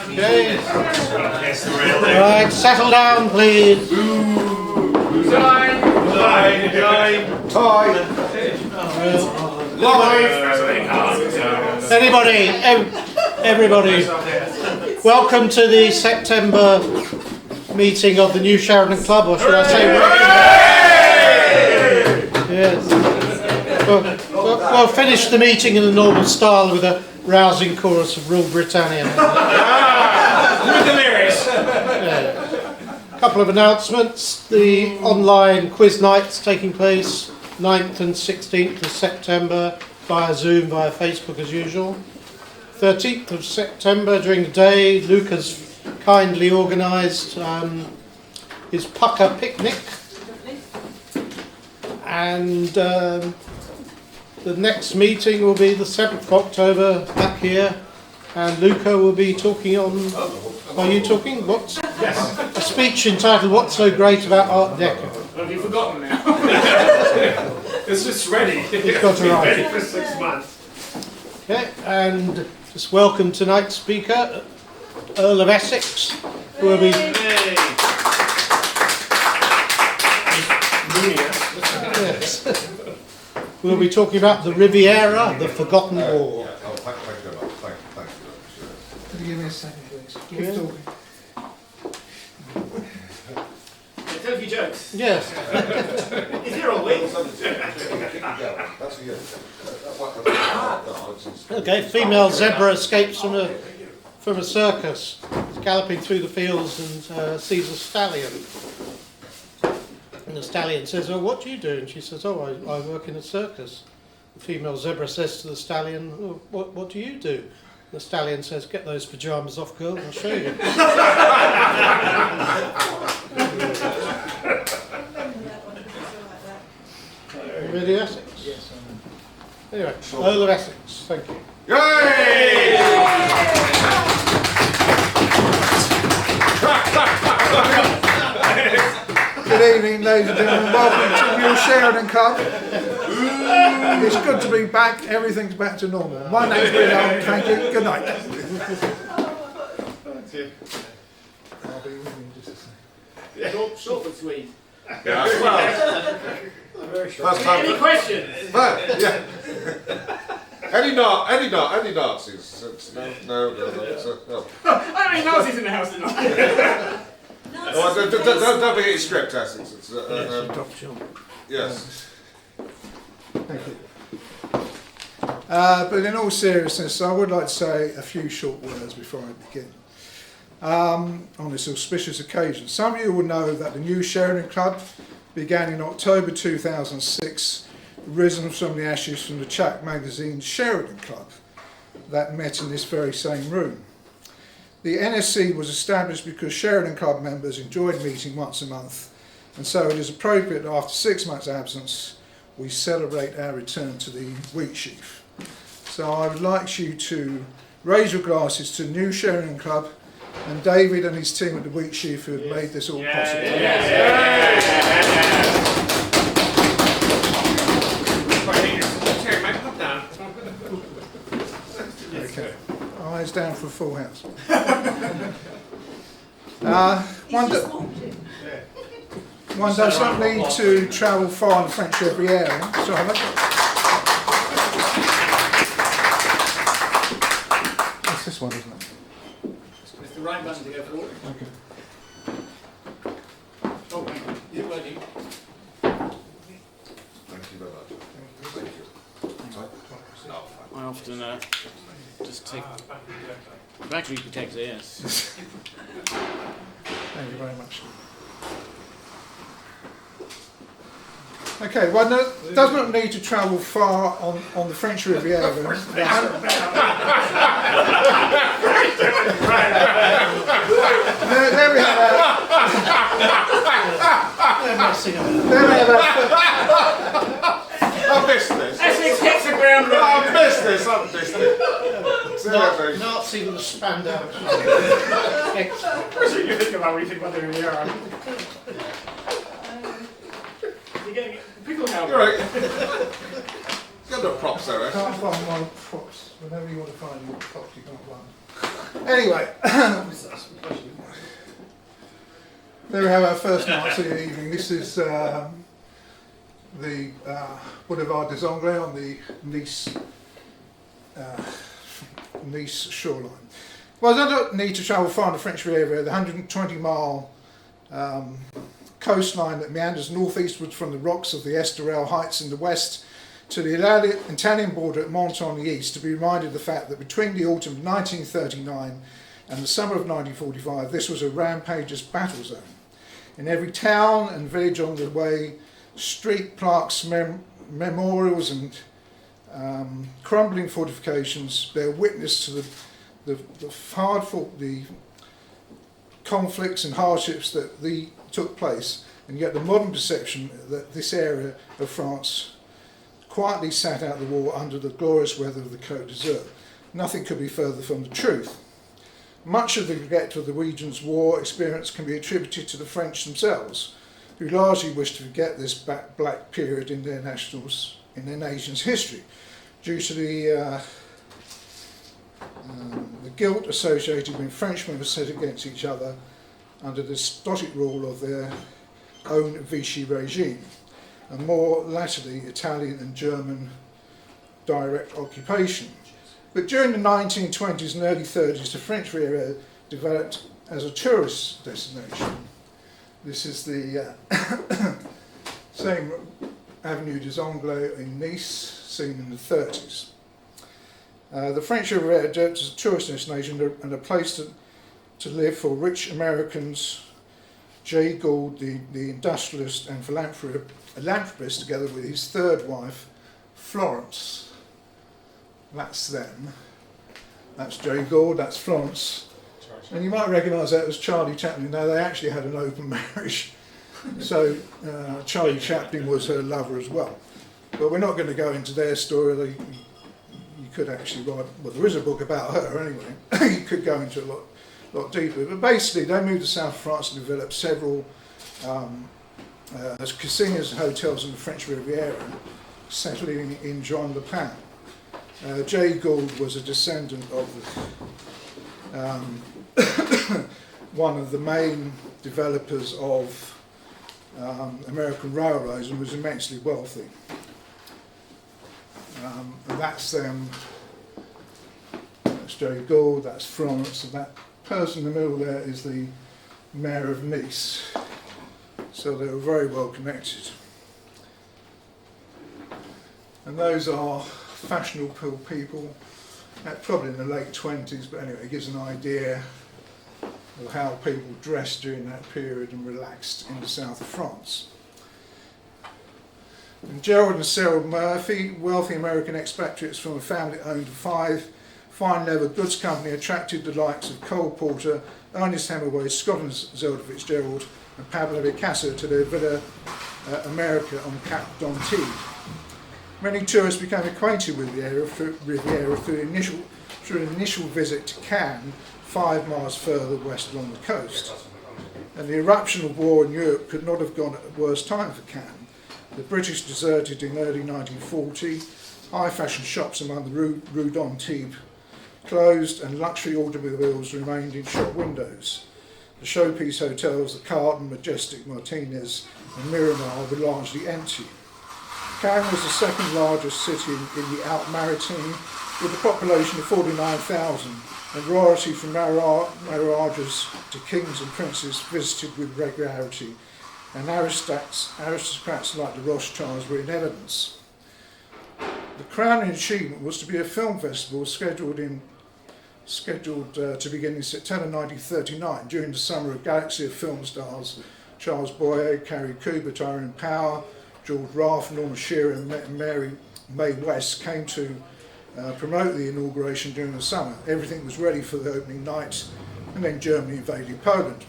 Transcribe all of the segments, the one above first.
Okay. Right, settle down, please. Everybody, welcome to the September meeting of the New Sheridan Club, or should I say yes. We'll finish the meeting in the normal style with a rousing chorus of Rule Britannia. With the lyrics. A couple of announcements. The online quiz nights taking place 9th and 16th of September via Zoom, via Facebook as usual. 13th of September during the day, Luke has kindly organised his pucker picnic, and the next meeting will be the 7th of October back here, and Luca will be talking on, are you talking? What's Yes. a speech entitled "What's So Great About Art Deco?" Have you forgotten now? It's just ready. You've got to write ready it. for 6 months. Okay, and just welcome tonight's speaker, Earl of Essex, who will be yes. We'll be talking about the Riviera, the Forgotten War. Thank you very much. Thank you. Could you give me a second, please? Keep Yeah. talking. Tell a few jokes. Yes. Is here all week? That's for you. Okay, female zebra escapes from a circus. It's galloping through the fields and sees a stallion. And the stallion says, "Oh, what do you do?" And she says, "Oh, I work in a circus." The female zebra says to the stallion, "Oh, what do you do?" The stallion says, "Get those pyjamas off, girl, I'll show you." Really, Essex? Yes, I know. Anyway, Earl of Essex, thank you. Yay! Good evening, ladies and gentlemen. Welcome to the New Sheridan Club. It's good to be back. Everything's back to normal. My name's Bill. Thank you. Good night. I'll be with you in just a second. Short but sweet. Yeah. Very short. That's time Any for- questions? Yeah. Any Nazis? No. I don't mean Nazis in the house tonight. Oh, don't forget your script, Essex. It's, yes. Thank you. But in all seriousness, I would like to say a few short words before I begin. On this auspicious occasion, some of you will know that the New Sheridan Club began in October 2006, risen from the ashes from the Czech magazine Sheridan Club that met in this very same room. The NSC was established because Sheridan Club members enjoyed meeting once a month, and so it is appropriate that after 6 months' absence we celebrate our return to the wheat sheaf. So I would like you to raise your glasses to New Sheridan Club and David and his team at the wheat sheaf who have made this all possible. Okay. Eyes down for a full house. One does not need to travel far in the French Riviera. So it's this one, isn't it? It's the right button to go forward. Okay. Oh, hang on. Is it working? Thank you very much. Thank you. I often just take battery protector, yes. Thank you very much. Okay, one does not need to travel far on the French Riviera. They're messing up. There we have I missed this. Essex hits the ground I running. missed this. Nazi with a spandau. What do you think about what you think about the Riviera? You're getting pickle now. You're right. Got no props there, eh? Can't find my props. Whenever you want to find your props, you can't find them. Anyway, there we have our first night of the evening. This is the Boulevard des Anglais on the Nice shoreline. Well, I don't need to travel far in the French Riviera, the 120-mile coastline that meanders northeastwards from the rocks of the Estoril Heights in the west to the Italian border at Menton on the east, to be reminded of the fact that between the autumn of 1939 and the summer of 1945, this was a rampageous battle zone. In every town and village on the way, street plaques, memorials and crumbling fortifications bear witness to the conflicts and hardships that took place, and yet the modern perception that this area of France quietly sat out the war under the glorious weather of the Côte d'Azur. Nothing could be further from the truth. Much of the regret of the region's war experience can be attributed to the French themselves, who largely wished to forget this black period in their nation's history, due to the guilt associated when Frenchmen were set against each other under the despotic rule of their own Vichy regime, and more latterly Italian and German direct occupation. But during the 1920s and early 30s, the French Riviera developed as a tourist destination. This is the same Avenue des Anglais in Nice, seen in the 30s. The French Riviera developed as a tourist destination and a place to live for rich Americans. Jay Gould, the industrialist and philanthropist, together with his third wife, Florence. That's them. That's Jay Gould, that's Florence. And you might recognise that as Charlie Chaplin. Now, they actually had an open marriage. So Charlie Chaplin was her lover as well. But we're not going to go into their story. You could actually write, well, there is a book about her anyway. You could go into a lot deeper. But basically, they moved to south of France and developed several casinos and hotels in the French Riviera, settling in Jean Le Pen. Jay Gould was a descendant of one of the main developers of American railroads and was immensely wealthy. And that's them. That's Jay Gould, that's Florence, and that person in the middle there is the mayor of Nice. So they were very well connected. And those are fashionable people, probably in the late 20s, but anyway, it gives an idea of how people dressed during that period and relaxed in the south of France. And Gerald and Cyril Murphy, wealthy American expatriates from a family that owned a fine leather goods company, attracted the likes of Cole Porter, Ernest Hemingway, Scott and Zelda Fitzgerald and Pablo Picasso to their Villa America on Cap d'Antibes. Many tourists became acquainted with the area Riviera through an initial visit to Cannes, 5 miles further west along the coast. And the eruption of war in Europe could not have gone at a worse time for Cannes. The British deserted in early 1940, high fashion shops among the Rue d'Antibes closed and luxury automobiles remained in shop windows. The showpiece hotels, the Carlton, Majestic, Martinez and Miramar were largely empty. Cannes was the second largest city in the Alpes-Maritimes, with a population of 49,000, and royalty from Maharajas to kings and princes visited with regularity, and aristocrats like the Rothschilds were in evidence. The crowning achievement was to be a film festival scheduled to begin in September 1939, during the summer. A galaxy of film stars, Charles Boyer, Cary Cooper, Tyrone Power, George Raff, Norma Shearer and Mary Mae West came to promote the inauguration during the summer. Everything was ready for the opening night, and then Germany invaded Poland.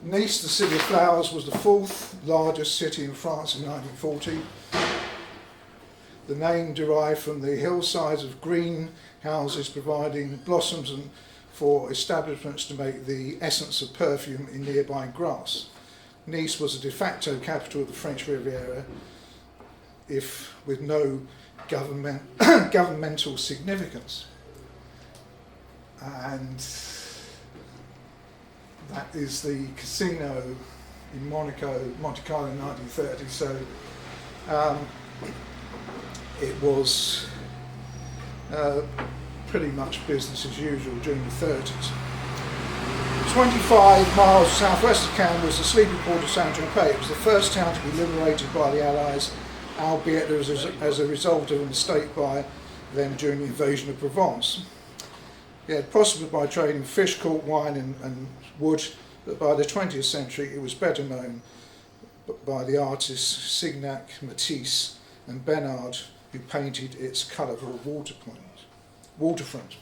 Nice, the city of flowers, was the 4th largest city in France in 1940. The name derived from the hillsides of green houses providing blossoms and for establishments to make the essence of perfume in nearby grass. Nice was a de facto capital of the French Riviera, if with no governmental significance. And that is the casino in Monte Carlo in 1930. So it was pretty much business as usual during the 30s. 25 miles southwest of Cannes was the sleepy port of Saint-Tropez. It was the first town to be liberated by the Allies, albeit as a result of a mistake by them during the invasion of Provence. It had prospered by trading fish, cork, wine and wood, but by the 20th century it was better known by the artists Signac, Matisse and Bernard, who painted its colourful waterfront.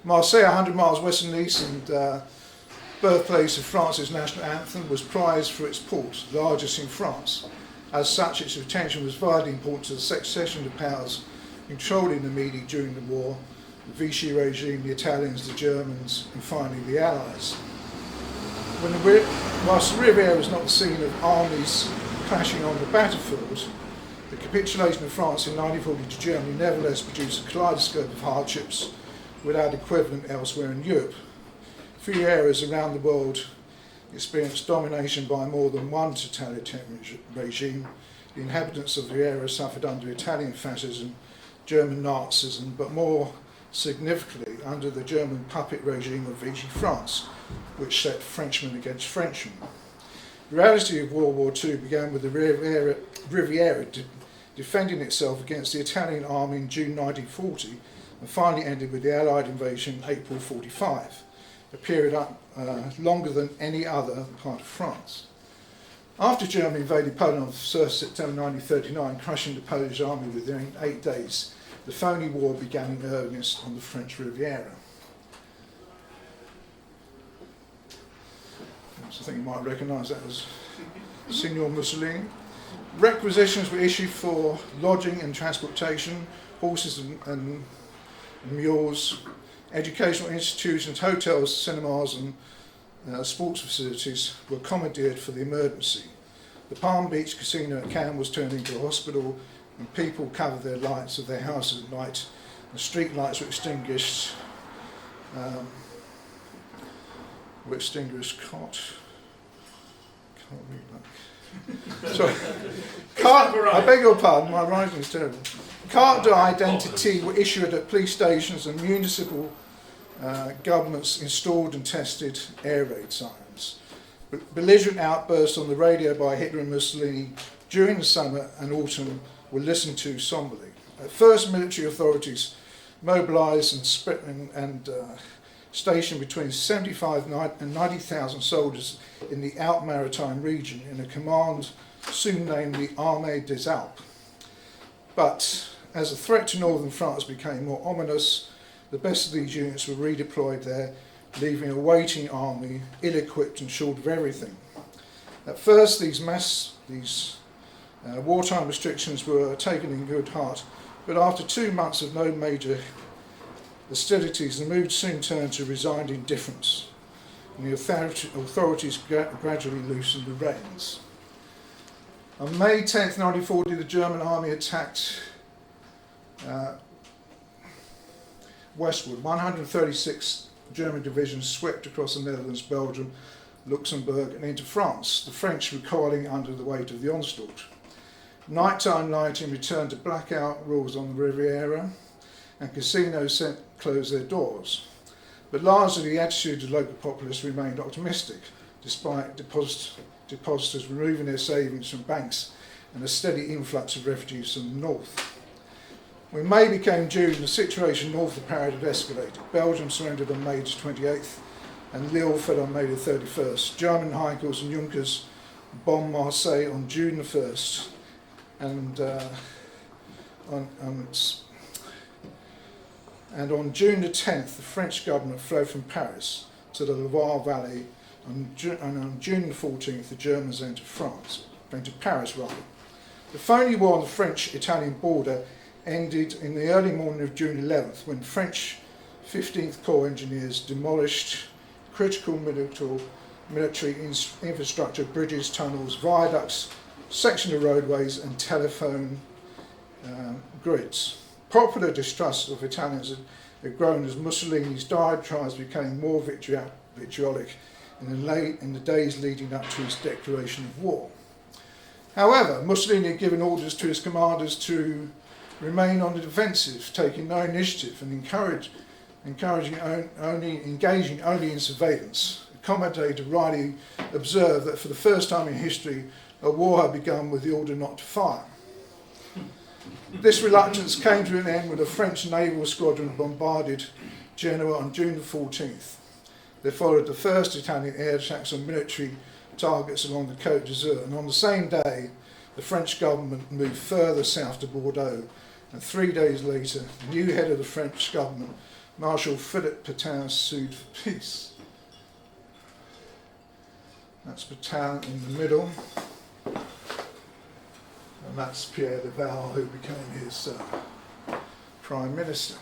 Marseille, 100 miles west of Nice and birthplace of France's national anthem, was prized for its port, largest in France. As such, its retention was vitally important to the succession of powers controlling the Midi during the war, the Vichy regime, the Italians, the Germans, and finally the Allies. Whilst the Riviera was not the scene of armies clashing on the battlefield, the capitulation of France in 1940 to Germany nevertheless produced a kaleidoscope of hardships without equivalent elsewhere in Europe. Few areas around the world experienced domination by more than one totalitarian regime. The inhabitants of the area suffered under Italian fascism, German Nazism, but more significantly under the German puppet regime of Vichy France, which set Frenchmen against Frenchmen. The reality of World War II began with the Riviera defending itself against the Italian army in June 1940 and finally ended with the Allied invasion in April 1945, a period longer than any other part of France. After Germany invaded Poland on 1st September 1939, crushing the Polish army within 8 days, the phony war began in earnest on the French Riviera. So I think you might recognise that as Signor Mussolini. Requisitions were issued for lodging and transportation, horses and mules. Educational institutions, hotels, cinemas and sports facilities were commandeered for the emergency. The Palm Beach Casino at Cannes was turned into a hospital and people covered their lights of their houses at night. The street lights were extinguished. Can't read that. Sorry. I beg your pardon, my writing is terrible. Carte d'identité were issued at police stations and municipal governments installed and tested air raid sirens. Belligerent outbursts on the radio by Hitler and Mussolini during the summer and autumn were listened to somberly. At first, military authorities mobilised and stationed between 75 and 90,000 soldiers in the Alpes Maritime region in a command soon named the Armée des Alpes. But as the threat to northern France became more ominous, the best of these units were redeployed there, leaving a waiting army, ill-equipped and short of everything. At first, these wartime restrictions were taken in good heart, but after 2 months of no major hostilities, the mood soon turned to resigned indifference, and the authorities gradually loosened the reins. On May 10th, 1940, the German army attacked westward. 136 German divisions swept across the Netherlands, Belgium, Luxembourg and into France, the French recoiling under the weight of the onslaught. Nighttime lighting returned to blackout rules on the Riviera and casinos closed their doors. But largely the attitude of local populace remained optimistic, despite depositors removing their savings from banks and a steady influx of refugees from the north. When May became June, the situation north of Paris had escalated. Belgium surrendered on May 28th and Lille fell on May 31st. German Heikels and Junkers bombed Marseille on June 1st and on June 10th the French government fled from Paris to the Loire Valley, and on June 14th the Germans entered Paris. The phony war on the French-Italian border ended in the early morning of June 11th when French 15th Corps engineers demolished critical military infrastructure, bridges, tunnels, viaducts section of roadways and telephone grids. Popular distrust of Italians had grown as Mussolini's diatribes became more vitriolic in the days leading up to his declaration of war. However, Mussolini had given orders to his commanders to remain on the defensive, taking no initiative and engaging only in surveillance. The commentator rightly observed that for the first time in history, a war had begun with the order not to fire. This reluctance came to an end when a French naval squadron bombarded Genoa on June the 14th. There followed the first Italian air attacks on military targets along the Côte d'Azur, and on the same day, the French government moved further south to Bordeaux, and 3 days later, the new head of the French government, Marshal Philippe Pétain, sued for peace. That's Pétain in the middle. And that's Pierre de Val, who became his Prime Minister.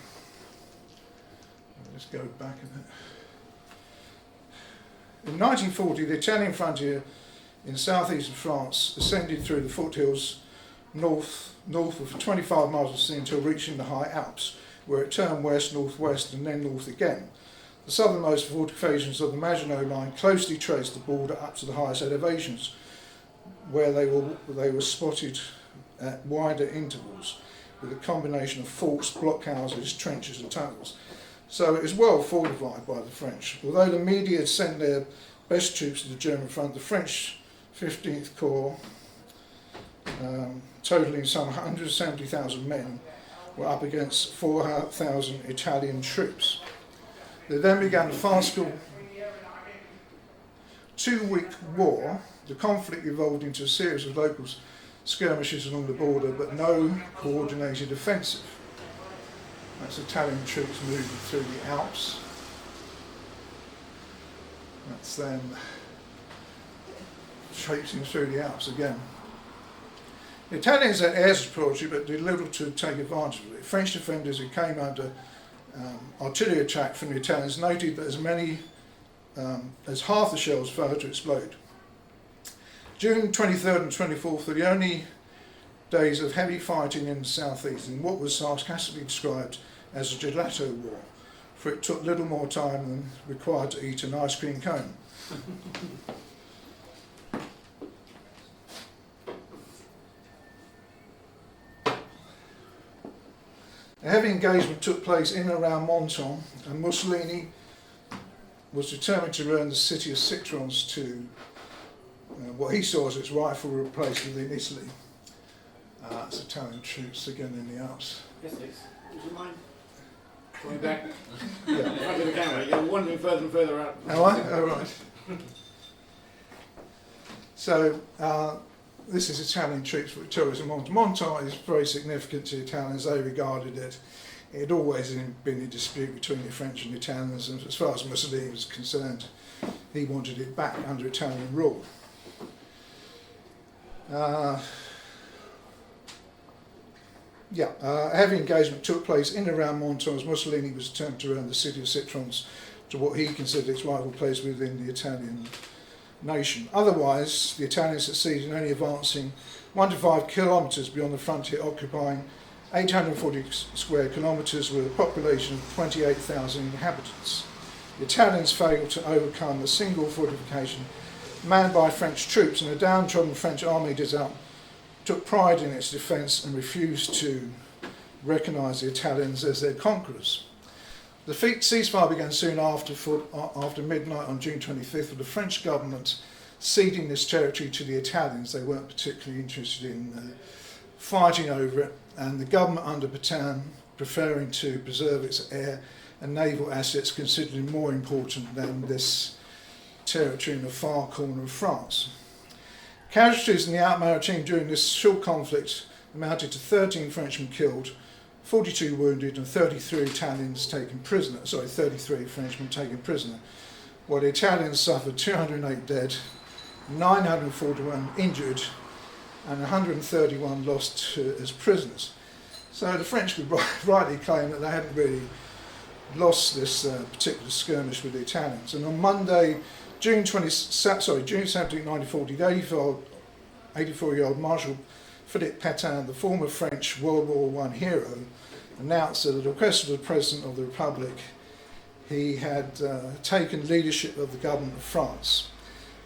Let's go back a bit. In 1940, the Italian frontier in southeastern France ascended through the foothills northward for 25 miles of sea until reaching the high Alps, where it turned west, northwest, and then north again. The southernmost fortifications of the Maginot Line closely traced the border up to the highest elevations, where they were spotted at wider intervals with a combination of forts, blockhouses, trenches and tunnels. So it was well fortified by the French. Although the media had sent their best troops to the German front, the French 15th Corps, totalling some 170,000 men, were up against 4,000 Italian troops. They then began a farcical 2-week war. The conflict evolved into a series of local skirmishes along the border, but no coordinated offensive. That's Italian troops moving through the Alps. That's them traipsing through the Alps again. The Italians had air superiority, but did little to take advantage of it. French defenders who came under artillery attack from the Italians noted that as many as half the shells failed to explode. June 23rd and 24th were the only days of heavy fighting in the southeast in what was sarcastically described as a gelato war, for it took little more time than required to eat an ice cream cone. A heavy engagement took place in and around Menton, and Mussolini was determined to return the city of Citrons to what he saw as its rightful place within Italy. It's Italian troops again in the Alps. Yes, please. Would you mind going back? Yeah. Front of the camera. You're wandering further and further out. Am I? Oh, right. So, this is Italian troops victorious in Menton. Menton is very significant to the Italians. They regarded it. It had always been a dispute between the French and the Italians, and as far as Mussolini was concerned, he wanted it back under Italian rule. A heavy engagement took place in and around Menton as Mussolini was determined to return the city of Citrons to what he considered its rightful place within the Italian nation. Otherwise, the Italians succeeded in only advancing 1 to 5 kilometres beyond the frontier, occupying 840 square kilometres with a population of 28,000 inhabitants. The Italians failed to overcome a single fortification manned by French troops, and a downtrodden French army took pride in its defence and refused to recognise the Italians as their conquerors. The ceasefire began soon after midnight on June 25th, with the French government ceding this territory to the Italians. They weren't particularly interested in fighting over it, and the government under Pétain preferring to preserve its air and naval assets, considered more important than this territory in the far corner of France. Casualties in the Alpes-Maritimes during this short conflict amounted to 13 Frenchmen killed, 42 wounded, and 33 Frenchmen taken prisoner, while the Italians suffered 208 dead, 941 injured, and 131 lost as prisoners. So the French could rightly claim that they hadn't really lost this particular skirmish with the Italians. And on Monday, June 17, 1940, the 84-year-old Marshal Philippe Pétain, the former French World War I hero, announced that at the request of the President of the Republic, he had taken leadership of the government of France.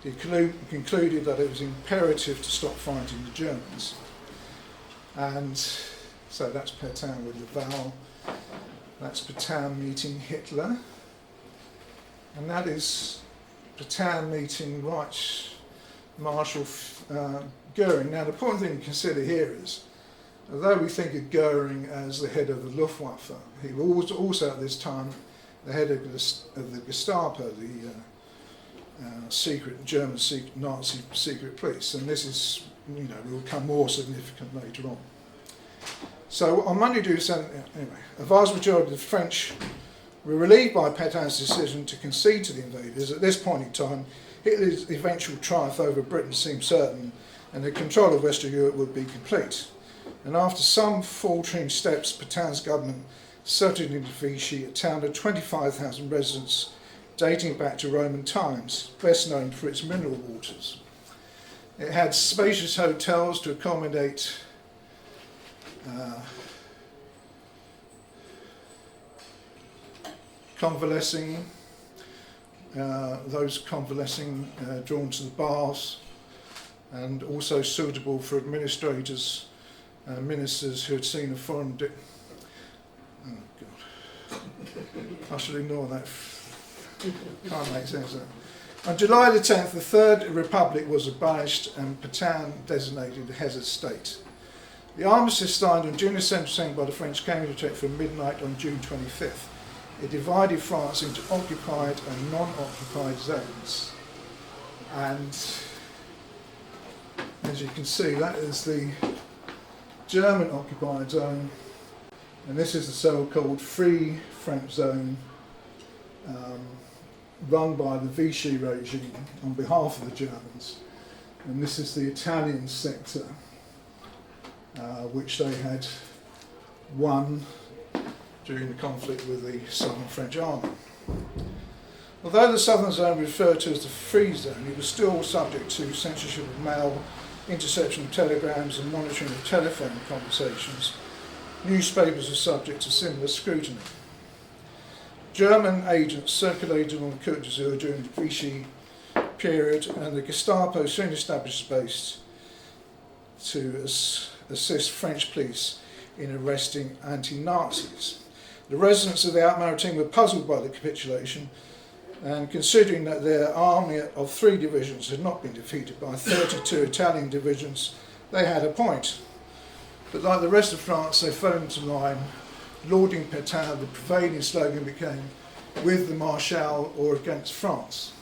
He concluded that it was imperative to stop fighting the Germans. And so that's Pétain with Laval. That's Pétain meeting Hitler. And that is Pétain meeting Marshal Goering. Now the important thing to consider here is, although we think of Goering as the head of the Luftwaffe, he was also at this time the head of the Gestapo, the German Nazi secret police, and this is, will become more significant later on. So on Monday, anyway, a vast majority of the French were relieved by Pétain's decision to concede to the invaders. At this point in time, Hitler's eventual triumph over Britain seemed certain, and the control of Western Europe would be complete. And after some faltering steps, Pétain's government settled into Vichy, a town of 25,000 residents dating back to Roman times, best known for its mineral waters. It had spacious hotels to accommodate convalescing, those convalescing drawn to the baths, and also suitable for administrators and ministers who had seen a foreign oh God, I shall ignore that. Can't make sense of that. On July the 10th, the Third Republic was abolished and Pétain designated the head of state. The armistice signed on June 2nd by the French came into effect from midnight on June 25th. It divided France into occupied and non-occupied zones. And as you can see, that is the German occupied zone, and this is the so-called Free French zone, run by the Vichy regime on behalf of the Germans. And this is the Italian sector, which they had won during the conflict with the Southern French army. Although the southern zone was referred to as the Free Zone, it was still subject to censorship of mail, interception of telegrams and monitoring of telephone conversations. Newspapers were subject to similar scrutiny. German agents circulated on Côte d'Azur during the Vichy period, and the Gestapo soon established a base to assist French police in arresting anti-Nazis. The residents of the Alpes-Maritimes were puzzled by the capitulation, and considering that their army of 3 divisions had not been defeated by 32 Italian divisions, they had a point. But like the rest of France, they fell into line, lauding Pétain. The prevailing slogan became, "With the Marshal or against France."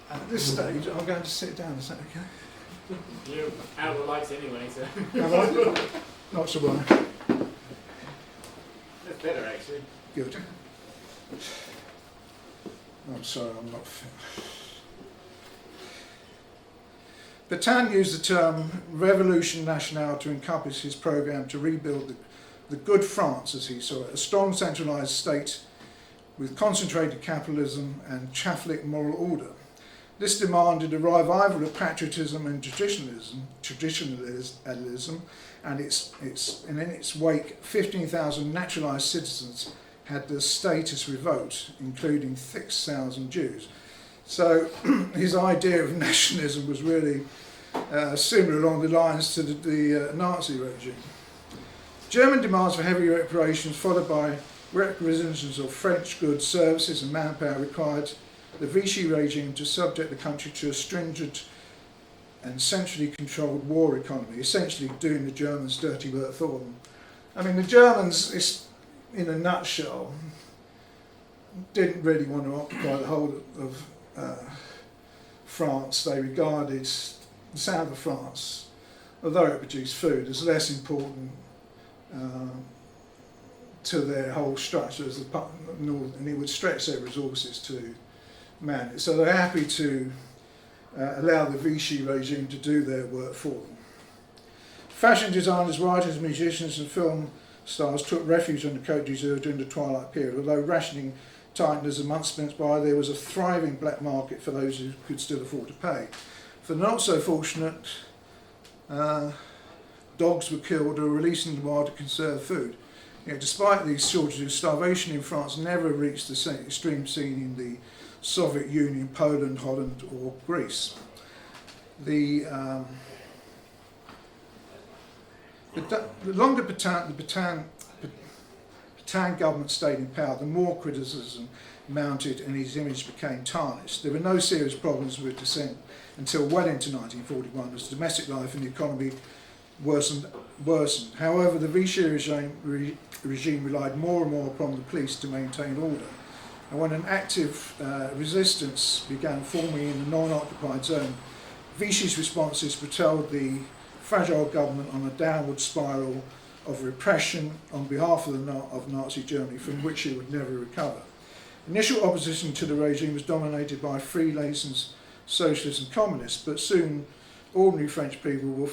At this stage, I'm going to sit down, is that okay? You're out of the lights anyway, so. Have I? Not so well. That's better, actually. Good. I'm sorry, I'm not fit. Pétain used the term Révolution Nationale to encompass his programme to rebuild the good France, as he saw it, a strong centralised state with concentrated capitalism and Catholic moral order. This demanded a revival of patriotism and traditionalism, and in its wake, 15,000 naturalised citizens had their status revoked, including 6,000 Jews. So his idea of nationalism was really similar along the lines to the Nazi regime. German demands for heavy reparations, followed by requisitions of French goods, services and manpower, required the Vichy regime to subject the country to a stringent and centrally controlled war economy, essentially doing the Germans dirty work for them. I mean, the Germans, in a nutshell, didn't really want to occupy the whole of France. They regarded the south of France, although it produced food, as less important to their whole structure as the north, and it would stretch their resources to man it. So they're happy to allow the Vichy regime to do their work for them. Fashion designers, writers, musicians and film stars took refuge on the Côte d'Azur during the twilight period. Although rationing tightened as the months went by, there was a thriving black market for those who could still afford to pay. For the not so fortunate, dogs were killed or released in the wild to conserve food. Despite these shortages, starvation in France never reached the extreme seen in the Soviet Union, Poland, Holland or Greece. The longer the Pétain government stayed in power, the more criticism mounted and his image became tarnished. There were no serious problems with dissent until well into 1941, as domestic life and the economy worsened. However, the Vichy regime relied more and more upon the police to maintain order. And when an active resistance began forming in the non-occupied zone, Vichy's responses propelled the fragile government on a downward spiral of repression on behalf of Nazi Germany, from which it would never recover. Initial opposition to the regime was dominated by freelasons, socialists and communists, but soon ordinary French people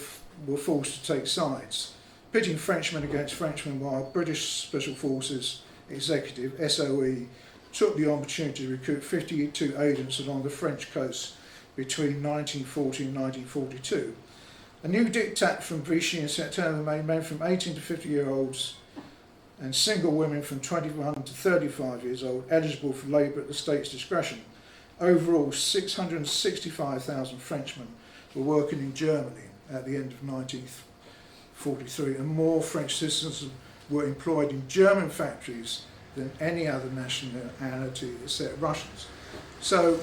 were forced to take sides, pitting Frenchmen against Frenchmen, while British Special Forces Executive, SOE, took the opportunity to recruit 52 agents along the French coast between 1940 and 1942. A new diktat from Vichy in September made men from 18 to 50-year-olds and single women from 21 to 35 years old eligible for labour at the state's discretion. Overall, 665,000 Frenchmen were working in Germany at the end of 1943, and more French citizens were employed in German factories than any other nationality except Russians. So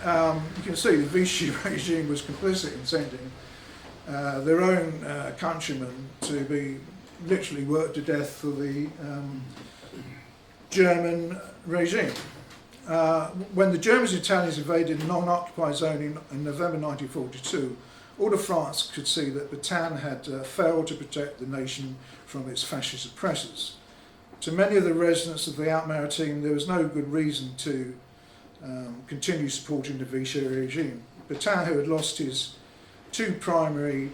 you can see the Vichy regime was complicit in sending their own countrymen to be literally worked to death for the German regime. When the Germans and Italians invaded the non-occupied zone in November 1942, all of France could see that Pétain had failed to protect the nation from its fascist oppressors. To many of the residents of the Alpes-Maritimes, there was no good reason to continue supporting the Vichy regime. Pétain, who had lost his two primary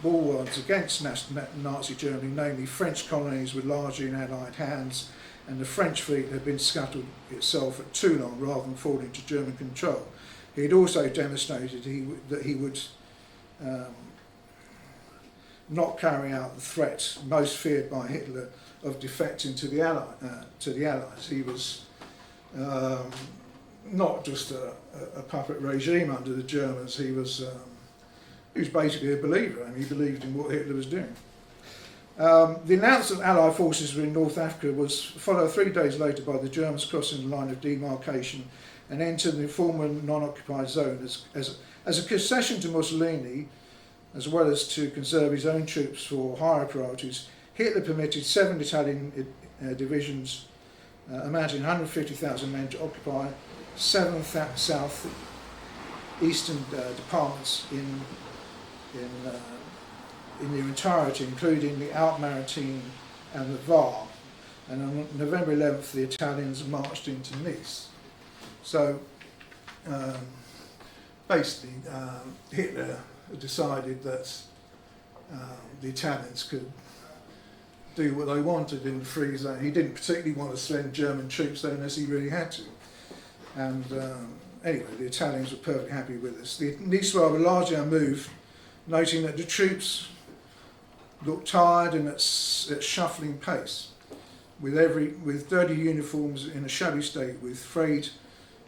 bulwarks against Nazi Germany, namely French colonies were largely in Allied hands, and the French fleet had been scuttled itself at Toulon rather than fall into German control. He had also demonstrated that he would not carry out the threat most feared by Hitler of defecting to the Allies. He was not just a puppet regime under the Germans. He was basically a believer, and he believed in what Hitler was doing. The announcement that Allied forces were in North Africa was followed 3 days later by the Germans crossing the line of demarcation and entering the former non-occupied zone as a concession to Mussolini, as well as to conserve his own troops for higher priorities. Hitler permitted 7 Italian divisions amounting to 150,000 men to occupy 7 south eastern departments in their entirety, including the Alpes-Maritimes and the Var. And on November 11th, the Italians marched into Nice. So basically, Hitler decided that the Italians could do what they wanted in the free zone. He didn't particularly want to send German troops there unless he really had to. And anyway, the Italians were perfectly happy with this. The Niçois were largely unmoved, noting that the troops looked tired and at shuffling pace, with dirty uniforms in a shabby state, with frayed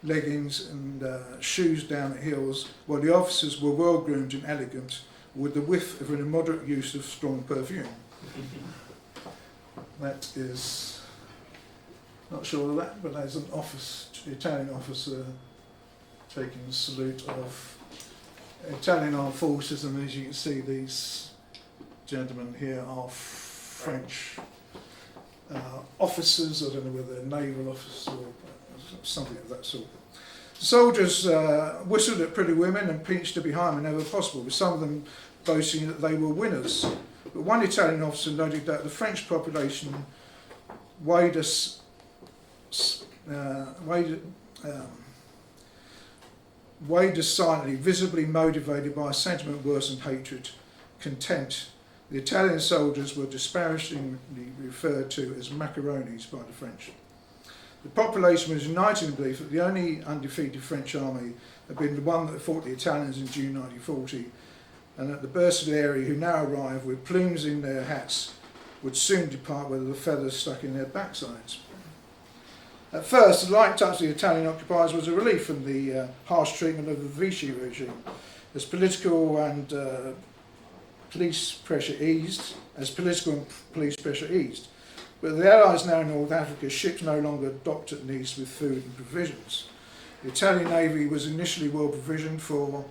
leggings and shoes down at heels, while the officers were well groomed and elegant, with the whiff of an immoderate use of strong perfume. That is, not sure of that, but there's an Italian officer taking the salute of Italian armed forces, and as you can see, these gentlemen here are French officers. I don't know whether they're naval officers or something of that sort. The soldiers whistled at pretty women and pinched her behind whenever possible, with some of them boasting that they were winners. But one Italian officer noted that the French population weighed silently, visibly motivated by a sentiment worse than hatred, contempt. The Italian soldiers were disparagingly referred to as macaronis by the French. The population was united in belief that the only undefeated French army had been the one that fought the Italians in June 1940, and that the Bersaglieri who now arrived with plumes in their hats would soon depart with the feathers stuck in their backsides. At first, the light touch of the Italian occupiers was a relief from the harsh treatment of the Vichy regime, as political and police pressure eased. But the Allies now in North Africa, ships no longer docked at Nice with food and provisions. The Italian Navy was initially well provisioned for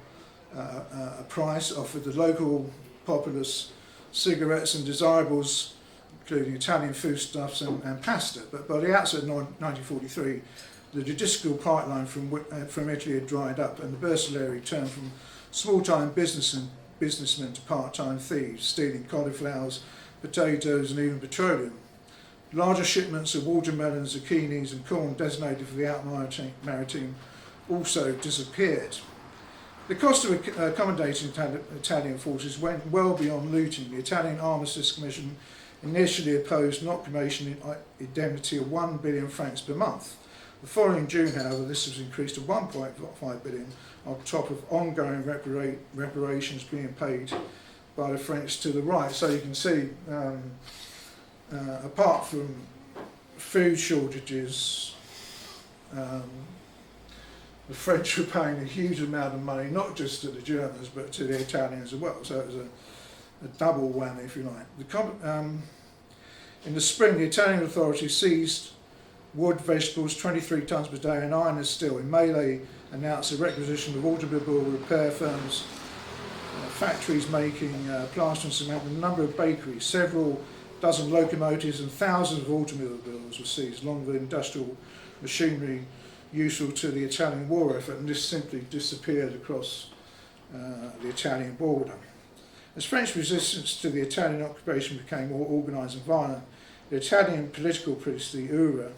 a price offered the local populace cigarettes and desirables, including Italian foodstuffs and pasta. But by the outset of 1943, the logistical pipeline from Italy had dried up, and the Bersaglieri turned from small-time businessmen to part-time thieves, stealing cauliflowers, potatoes and even petroleum. Larger shipments of watermelons, zucchinis and corn designated for the out-maritime also disappeared. The cost of accommodating Italian forces went well beyond looting. The Italian Armistice Commission initially opposed an occupation indemnity of 1 billion francs per month. The following June, however, this was increased to 1.5 billion on top of ongoing reparations being paid by the French to the right. So you can see, apart from food shortages, the French were paying a huge amount of money, not just to the Germans, but to the Italians as well. So it was a double whammy, if you like. In the spring, the Italian authorities seized wood, vegetables, 23 tonnes per day, and iron and steel. In May, they announced a requisition of automobile repair firms, factories making plaster and cement, and a number of bakeries. Several dozen locomotives and thousands of automobiles were seized, along with industrial machinery useful to the Italian war effort, and this simply disappeared across the Italian border. As French resistance to the Italian occupation became more organised and violent, the Italian political police, the URA,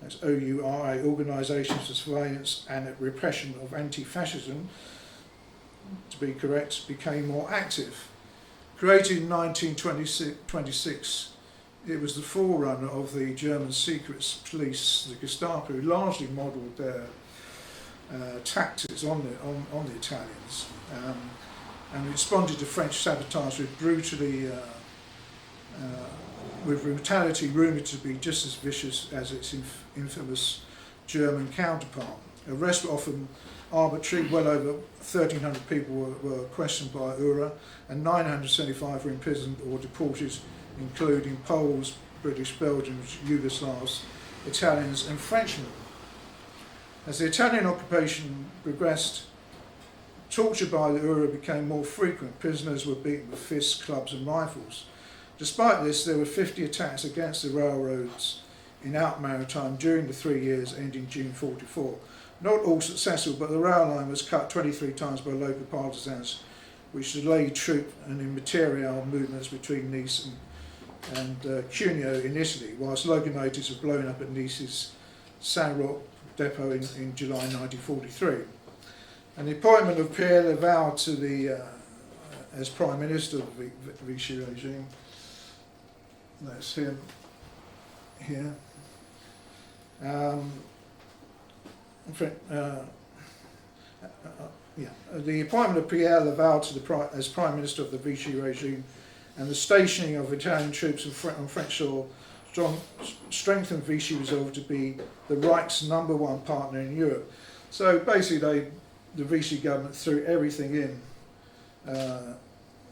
that's O-U-R-A, Organisation for Surveillance and Repression of Anti-Fascism, to be correct, became more active. Created in 1926, it was the forerunner of the German secret police, the Gestapo, who largely modelled their tactics on the Italians, and responded to French sabotage with brutality rumoured to be just as vicious as its infamous German counterpart. Arrests were often arbitrary. Well over 1,300 people were questioned by URA, and 975 were imprisoned or deported, including Poles, British, Belgians, Yugoslavs, Italians and Frenchmen. As the Italian occupation progressed, torture by the URA became more frequent. Prisoners were beaten with fists, clubs and rifles. Despite this, there were 50 attacks against the railroads in Out Maritime during the 3 years ending June 1944. Not all successful, but the rail line was cut 23 times by local partisans, which delayed troop and immaterial movements between Nice and Cuneo in Italy, whilst locomotives were blown up at Nice's Saint-Roch depot in July 1943. And the appointment of Pierre Laval to the as Prime Minister of the Vichy regime, that's him here. The appointment of Pierre Laval as Prime Minister of the Vichy regime and the stationing of Italian troops on French soil strengthened Vichy resolve to be the Reich's #1 partner in Europe. So basically the Vichy government threw everything in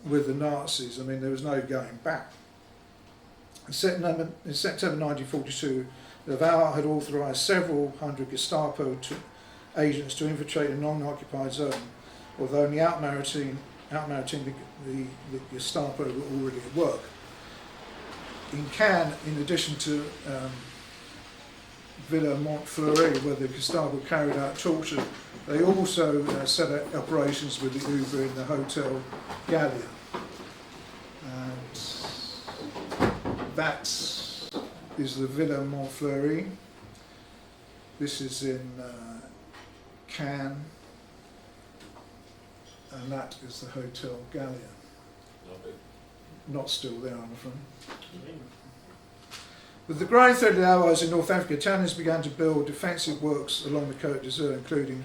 with the Nazis. I mean, there was no going back. In September 1942, Laval had authorised several hundred Gestapo agents to infiltrate a non-occupied zone, although in the Out Maritime the Gestapo were already at work. In Cannes, in addition to Villa Montfleury, where the Gestapo carried out torture, they also set up operations with the Uber in the Hotel Gallia. And that is the Villa Montfleury. This is in Cannes, and that is the Hotel Gallia. Not still there, I'm afraid. With the growing threat of the Allies in North Africa, Italians began to build defensive works along the Côte d'Azur, including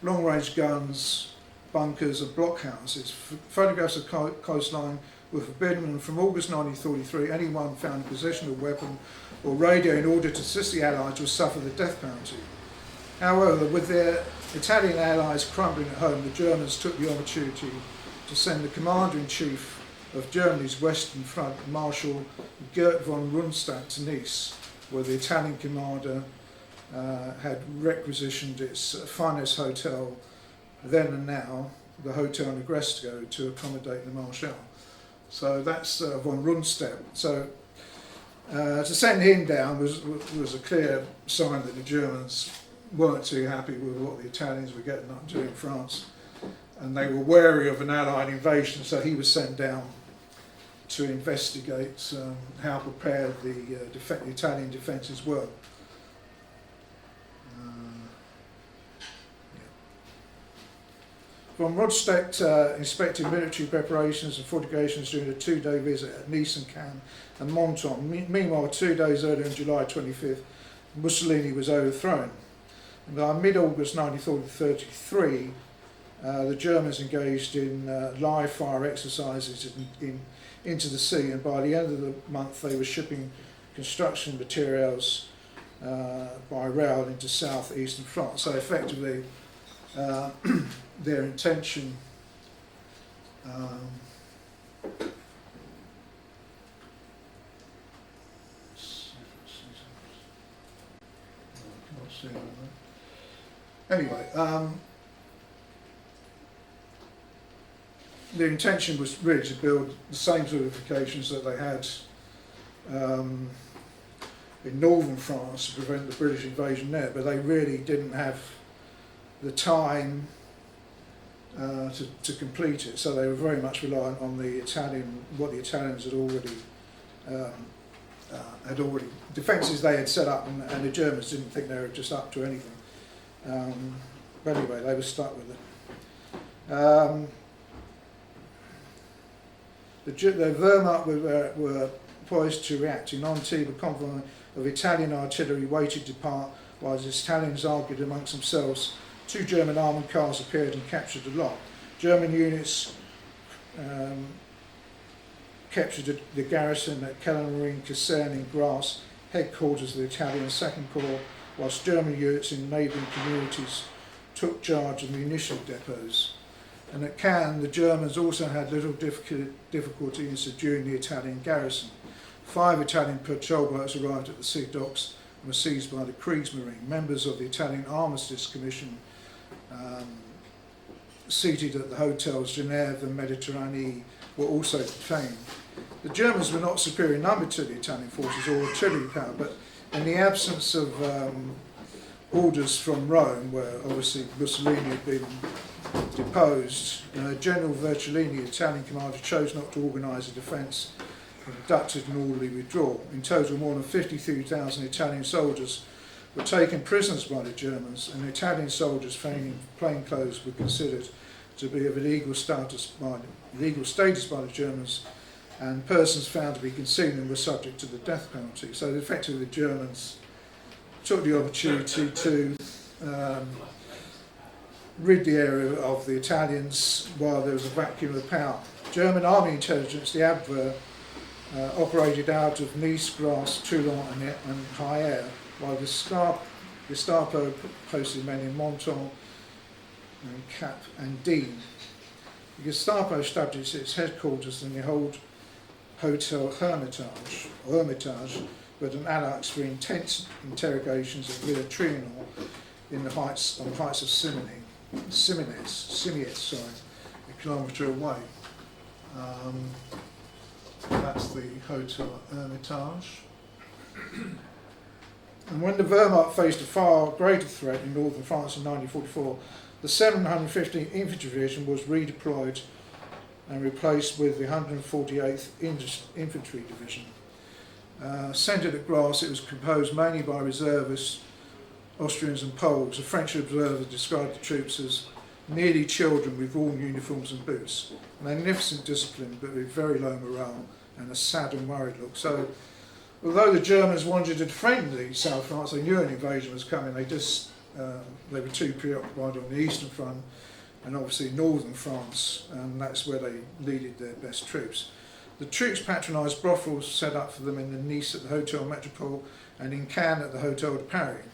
long-range guns, bunkers and blockhouses. Photographs of the coastline were forbidden, and from August 1943, anyone found in possession of a weapon or radio in order to assist the Allies would suffer the death penalty. However, with their Italian allies crumbling at home, the Germans took the opportunity to send the Commander-in-Chief of Germany's Western Front, Marshal Gert von Rundstedt, to Nice, where the Italian commander had requisitioned its finest hotel then and now, the Hotel Negresco, to accommodate the Marshal. So that's von Rundstedt. So to send him down was a clear sign that the Germans weren't too happy with what the Italians were getting up to in France, and they were wary of an Allied invasion, so he was sent down to investigate how prepared the Italian defences were. Von Rundstedt inspected military preparations and fortifications during a 2-day visit at Nice and Cannes and Menton. Meanwhile, 2 days earlier, on July 25th, Mussolini was overthrown. And by mid-August 1933, the Germans engaged in live fire exercises into the sea, and by the end of the month they were shipping construction materials by rail into southeastern France. So effectively their intention anyway, their intention was really to build the same fortifications that they had in northern France to prevent the British invasion there, but they really didn't have the time to complete it, so they were very much reliant on the what the Italians had already defences they had set up, and the Germans didn't think they were just up to anything. But anyway, they were stuck with it. The Wehrmacht were poised to react. In Antibes, a convoy of Italian artillery waited to depart, while the Italians argued amongst themselves. 2 German armoured cars appeared and captured the lot. German units captured the garrison at Kellermarine Caserne in Grasse, headquarters of the Italian 2nd Corps, whilst German units in neighbouring communities took charge of munition depots. And at Cannes, the Germans also had little difficulty in subduing the Italian garrison. 5 Italian patrol boats arrived at the sea docks and were seized by the Kriegsmarine. Members of the Italian Armistice Commission seated at the hotels Genève and Mediterranee were also detained. The Germans were not superior in number to the Italian forces or artillery power, but in the absence of orders from Rome, where obviously Mussolini had been deposed, General Vercellini, Italian commander, chose not to organise a defence and conducted an orderly withdrawal. In total, more than 53,000 Italian soldiers were taken prisoners by the Germans, and Italian soldiers found in plain clothes were considered to be of illegal status by the Germans, and persons found to be concealing were subject to the death penalty. So effectively the Germans took the opportunity to rid the area of the Italians while there was a vacuum of power. German army intelligence, the Abwehr, operated out of Nice, Grasse, Toulon and Hyères, while the Gestapo posted men in Menton and Cap and Digne. The Gestapo established its headquarters in the old Hotel Hermitage, with an annex for intense interrogations at Villa Trianon on the heights of Simines, a kilometre away. That's the Hotel Hermitage. And when the Wehrmacht faced a far greater threat in northern France in 1944, the 715th Infantry Division was redeployed and replaced with the 148th Infantry Division. Centred at Grasse, it was composed mainly by reservists, Austrians and Poles. A French observer described the troops as nearly children with worn uniforms and boots. Magnificent discipline, but with very low morale and a sad and worried look. So although the Germans wanted to defend the South France, they knew an invasion was coming. They were too preoccupied on the Eastern Front and obviously Northern France, and that's where they needed their best troops. The troops patronised brothels set up for them in Nice at the Hotel Metropole and in Cannes at the Hotel de Paris.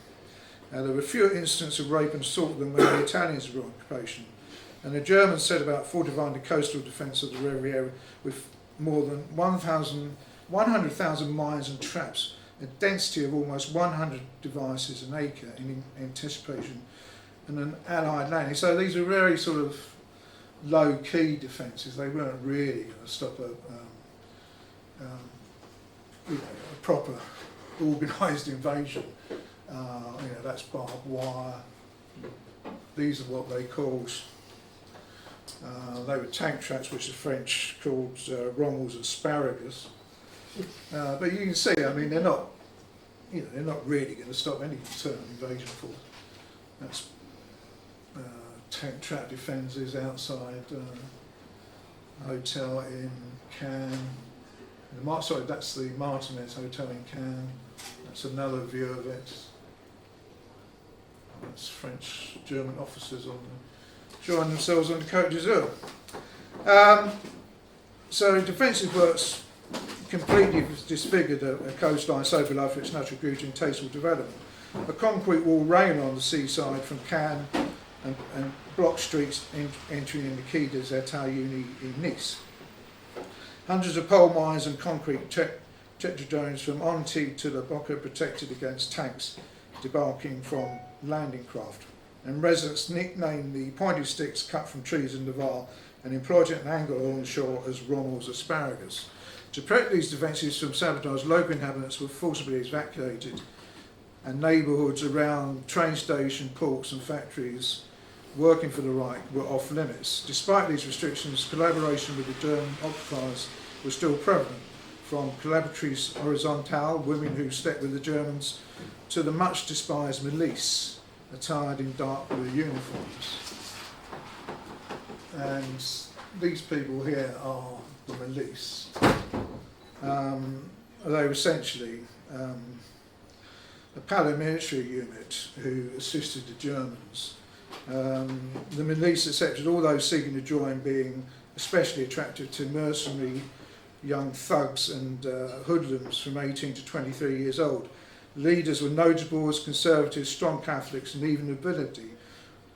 There were fewer incidents of rape and assault than when the Italians were on occupation, and the Germans set about fortifying the coastal defence of the Riviera with more than 100,000 mines and traps, a density of almost 100 devices an acre in anticipation, and an Allied landing. So these are very sort of low-key defences. They weren't really going to stop a proper organised invasion. That's barbed wire. These are what they called, they were tank traps, which the French called Rommel's asparagus. But you can see, I mean, they're not really going to stop any internal invasion force. That's tank trap defences outside a hotel in Cannes. That's the Martinez Hotel in Cannes. That's another view of it. That's French, German officers enjoying themselves on the Côte d'Azur. So defensive works completely disfigured a coastline so beloved for its natural beauty and tasteful development. A concrete wall ran on the seaside from Cannes and blocked streets entering in the Quai des États Unis in Nice. Hundreds of pole mines and concrete tetradomes from Antibes to La Boca protected against tanks debarking from landing craft, and residents nicknamed the pointy sticks cut from trees in Navarre and employed at an angle along the shore as Rommel's asparagus. To protect these defences from sabotage, local inhabitants were forcibly evacuated, and neighbourhoods around train station, ports and factories working for the Reich were off limits. Despite these restrictions, collaboration with the German occupiers was still prevalent, from collaboratrices horizontales, women who slept with the Germans, to the much despised milice, attired in dark blue uniforms. And these people here are the milice. They were essentially a paramilitary unit who assisted the Germans. The milice accepted all those seeking to join, being especially attracted to mercenary young thugs and hoodlums from 18 to 23 years old. Leaders were notable as conservatives, strong Catholics and even nobility,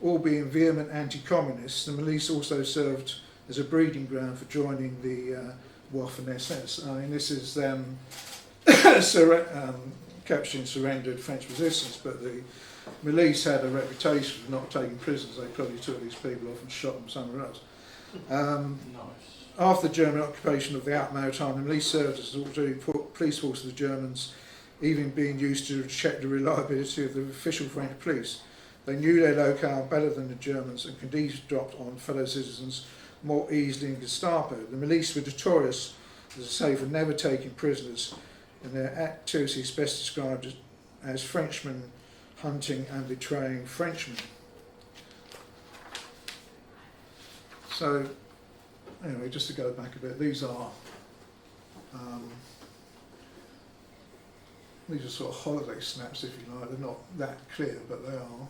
all being vehement anti-communists. The milice also served as a breeding ground for joining the Waffen-SS. I mean, this is them capturing surrendered French resistance, but the milice had a reputation for not taking prisoners. They probably took these people off and shot them somewhere else. After the German occupation of the Alpes Maritime, the milice served as an auxiliary police force of the Germans, even being used to check the reliability of the official French police. They knew their locale better than the Germans and could eavesdrop on fellow citizens more easily than Gestapo. The milice were notorious, as I say, for never taking prisoners, and their activity is best described as Frenchmen hunting and betraying Frenchmen. So, anyway, just to go back a bit, these are sort of holiday snaps, if you like. They're not that clear, but they are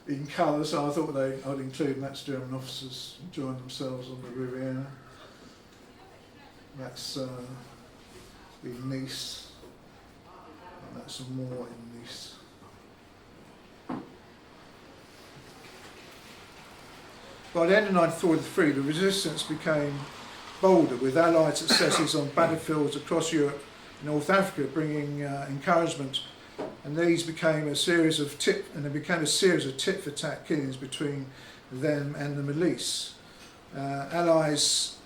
in colour, so I thought I'd include them. That's German officers enjoying themselves on the Riviera. That's in Nice, and that's some more in Nice. By the end of 1943, the resistance became bolder, with Allied successes on battlefields across Europe and North Africa, bringing encouragement. And these became a series of tit-for-tat killings between them and the milice. Allies'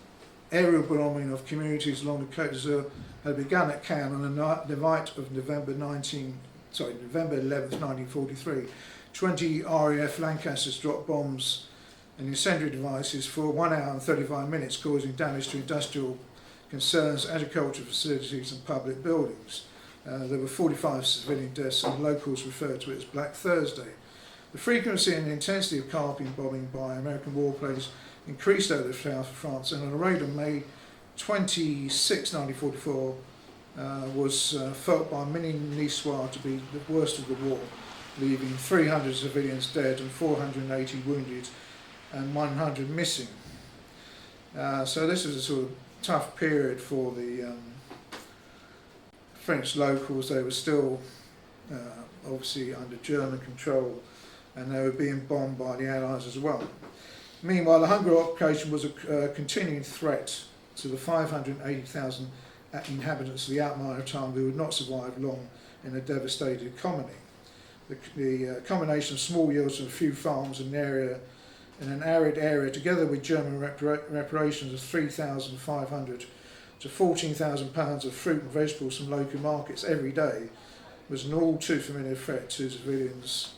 aerial bombing of communities along the Côte d'Azur had begun at Cannes on the night of November 11th, 1943. 20 RAF Lancasters dropped bombs and incendiary devices for 1 hour and 35 minutes, causing damage to industrial concerns, agricultural facilities and public buildings. There were 45 civilian deaths, and locals referred to it as Black Thursday. The frequency and the intensity of carping bombing by American warplanes increased over the south of France, and on a raid on May 26, 1944, was felt by many Niçois to be the worst of the war, leaving 300 civilians dead and 480 wounded and 100 missing. So this was a sort of tough period for the French locals. They were still obviously under German control, and they were being bombed by the Allies as well. Meanwhile, the hunger occupation was a continuing threat to the 580,000 inhabitants of the Outmark town who would not survive long in a devastated economy. The combination of small yields of a few farms in an arid area, together with German reparations of 3,500 to 14,000 pounds of fruit and vegetables from local markets every day, was an all too familiar threat to civilians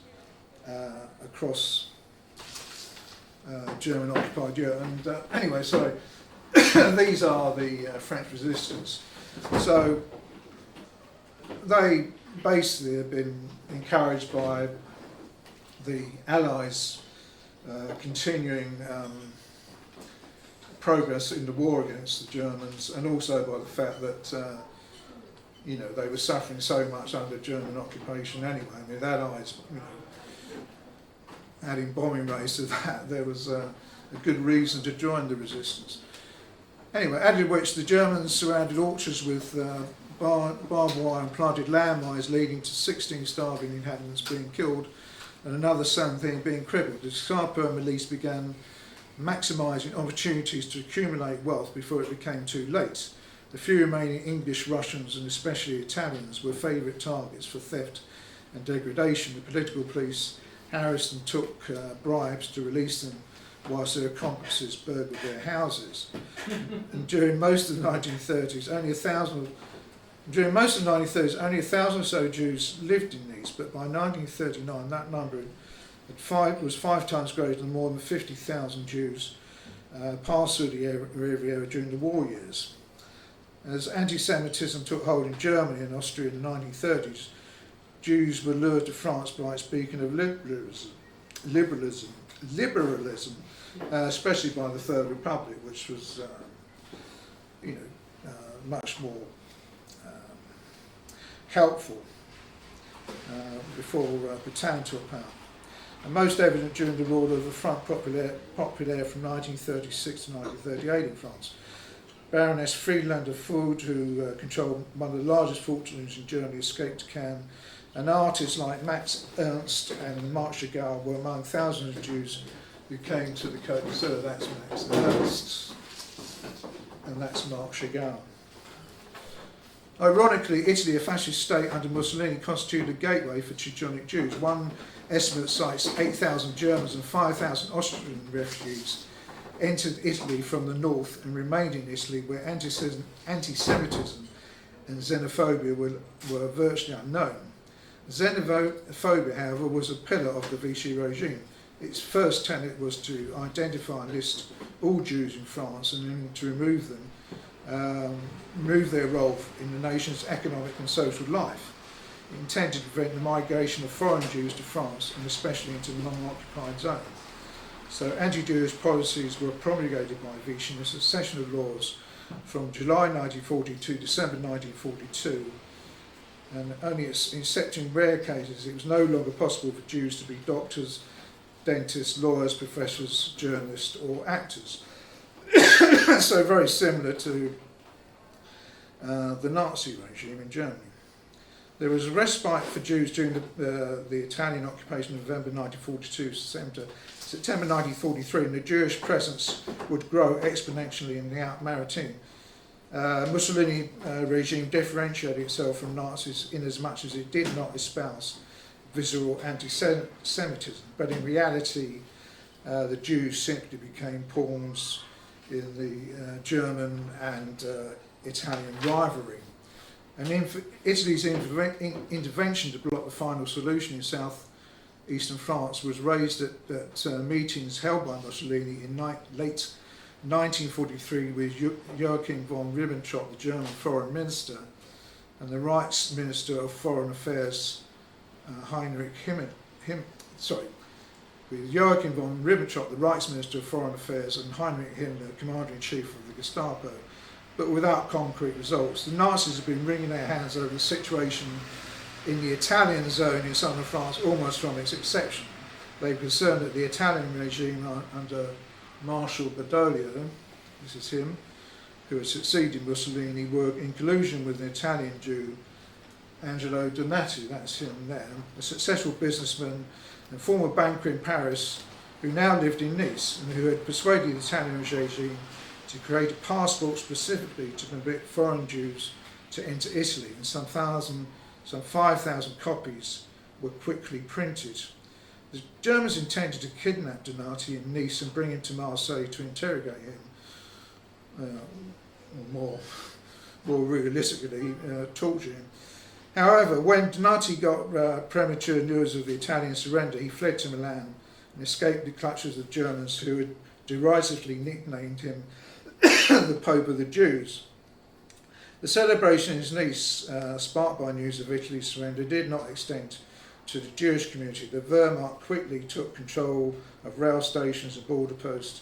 across German occupied Europe. And anyway, sorry, these are the French resistance. So they basically have been encouraged by the Allies continuing progress in the war against the Germans, and also by the fact that they were suffering so much under German occupation anyway. I mean, the Allies, adding bombing raids to that, there was a good reason to join the resistance. Anyway, added which the Germans surrounded orchards with barbed wire and planted landmines, leading to 16 starving inhabitants being killed and another 17 being crippled. The Gestapo milice began maximising opportunities to accumulate wealth before it became too late. The few remaining English, Russians and especially Italians were favourite targets for theft and degradation. The political police harassed and took bribes to release them, whilst their accomplices burgled their houses. And during most of the 1930s, only 1,000 or so Jews lived in Nice, but by 1939 that number was 5 times greater, than more than 50,000 Jews passed through the Riviera during the war years. As anti-Semitism took hold in Germany and Austria in the 1930s, Jews were lured to France by its beacon of liberalism, especially by the Third Republic, which was, much more helpful before Pétain took power. And most evident during the rule of the Front Populaire from 1936 to 1938 in France. Baroness Friedlander Food, who controlled one of the largest fortunes in Germany, escaped to Cannes, and artists like Max Ernst and Marc Chagall were among thousands of Jews who came to the Côte d'Azur. That's Max Ernst, and that's Marc Chagall. Ironically, Italy, a fascist state under Mussolini, constituted a gateway for Teutonic Jews. One estimate cites 8,000 Germans and 5,000 Austrian refugees entered Italy from the north and remained in Italy, where anti-Semitism and xenophobia were virtually unknown. Xenophobia, however, was a pillar of the Vichy regime. Its first tenet was to identify and list all Jews in France and then to remove their role in the nation's economic and social life. It intended to prevent the migration of foreign Jews to France, and especially into the non-occupied zone. So anti-Jewish policies were promulgated by Vichy in a succession of laws from July 1940 to December 1942, and only except in rare cases it was no longer possible for Jews to be doctors, dentists, lawyers, professors, journalists or actors. So very similar to the Nazi regime in Germany. There was a respite for Jews during the Italian occupation of November 1942 to September 1943, and the Jewish presence would grow exponentially in the Alpes-Maritimes. Mussolini regime differentiated itself from Nazis in as much as it did not espouse visceral anti-Semitism, but in reality the Jews simply became pawns in the German and Italian rivalry. And Italy's intervention to block the final solution in south-eastern France was raised at meetings held by Mussolini in late 1943 with Joachim von Ribbentrop, the German foreign minister, and the Reichs Minister of Foreign Affairs, with Joachim von Ribbentrop, the Reichs Minister of Foreign Affairs, and Heinrich Himmler, Commander-in-Chief of the Gestapo, but without concrete results. The Nazis have been wringing their hands over the situation in the Italian zone in southern France almost from its inception. They were concerned that the Italian regime under Marshal Badoglio, this is him, who had succeeded Mussolini, were in collusion with an Italian Jew, Angelo Donati, that's him there, a successful businessman and former banker in Paris who now lived in Nice and who had persuaded the Italian regime to create a passport specifically to permit foreign Jews to enter Italy, and some 5,000 copies were quickly printed. The Germans intended to kidnap Donati in Nice and bring him to Marseille to interrogate him, or more realistically, torture him. However, when Donati got premature news of the Italian surrender, he fled to Milan and escaped the clutches of Germans who had derisively nicknamed him the Pope of the Jews. The celebration in Nice, sparked by news of Italy's surrender, did not extend to the Jewish community. The Wehrmacht quickly took control of rail stations and border posts,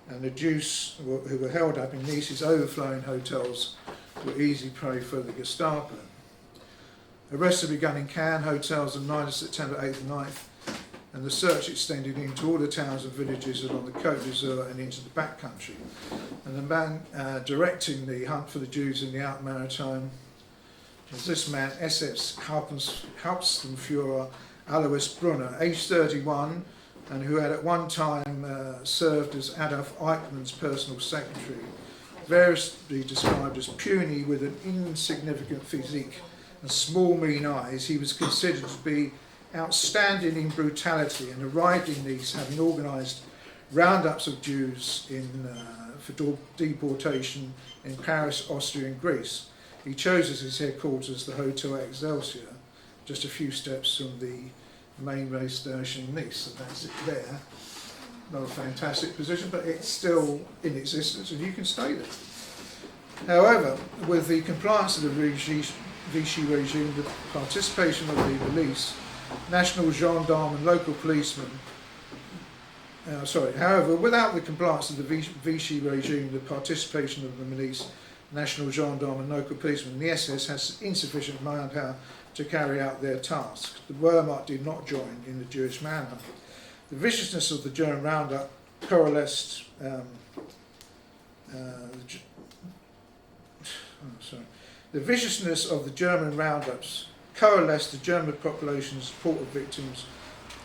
and the Jews who were held up in Nice's overflowing hotels were easy prey for the Gestapo. Arrests had begun in Cannes hotels on 9th September 8th and 9th, and the search extended into all the towns and villages along the Côte d'Azur and into the backcountry. And the man directing the hunt for the Jews in the Alpes Maritime was this man, SS Hauptsturmführer Alois Brunner, aged 31, and who had at one time served as Adolf Eichmann's personal secretary, variously described as puny with an insignificant physique and small mean eyes. He was considered to be outstanding in brutality and arrived in Nice having organised roundups of Jews for deportation in Paris, Austria and Greece. He chose as his headquarters the Hotel Excelsior, just a few steps from the main rail station in Nice, and that's it there. Not a fantastic position, but it's still in existence and you can stay there. However, with the compliance of the Vichy regime, the participation of the police, national gendarme and local policemen, however, without the compliance of the Vichy regime, the participation of the milice, national gendarme and local policemen, the SS has insufficient manpower to carry out their tasks. The Wehrmacht did not join in the Jewish manhunt. The viciousness of the German roundup coalesced The viciousness of the German roundups coalesced the German population's support of victims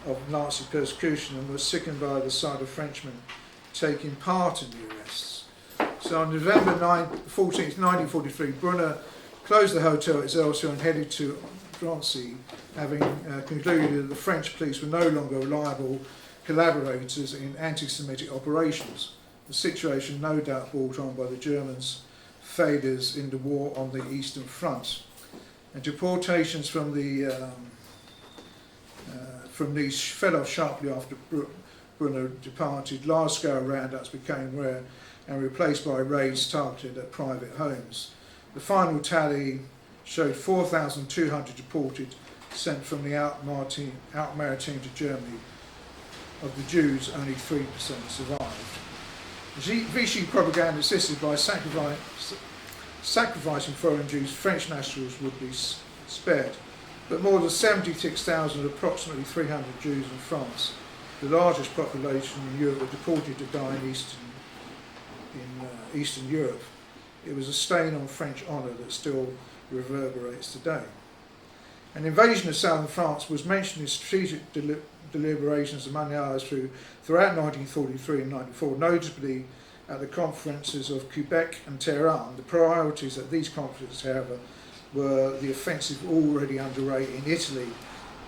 of Nazi persecution and was sickened by the sight of Frenchmen taking part in the arrests. So on November 14th, 1943, Brunner closed the Hotel Excelsior and headed to Drancy, having concluded that the French police were no longer reliable collaborators in anti-Semitic operations. The situation no doubt brought on by the Germans' failures in the war on the Eastern Front. And deportations from these fell off sharply after Brunner departed. Large-scale roundups became rare and replaced by raids targeted at private homes. The final tally showed 4,200 deported, sent from the Alpes Maritime to Germany. Of the Jews, only 3% survived. Vichy propaganda insisted by sacrificing foreign Jews, French nationals would be spared. But more than 76,000 of approximately 300 Jews in France, the largest population in Europe, were deported to die in Eastern Europe. It was a stain on French honour that still reverberates today. An invasion of southern France was mentioned in strategic deliberations among the Allies throughout 1943 and 1994, notably at the conferences of Quebec and Tehran. The priorities at these conferences, however, were the offensive already underway in Italy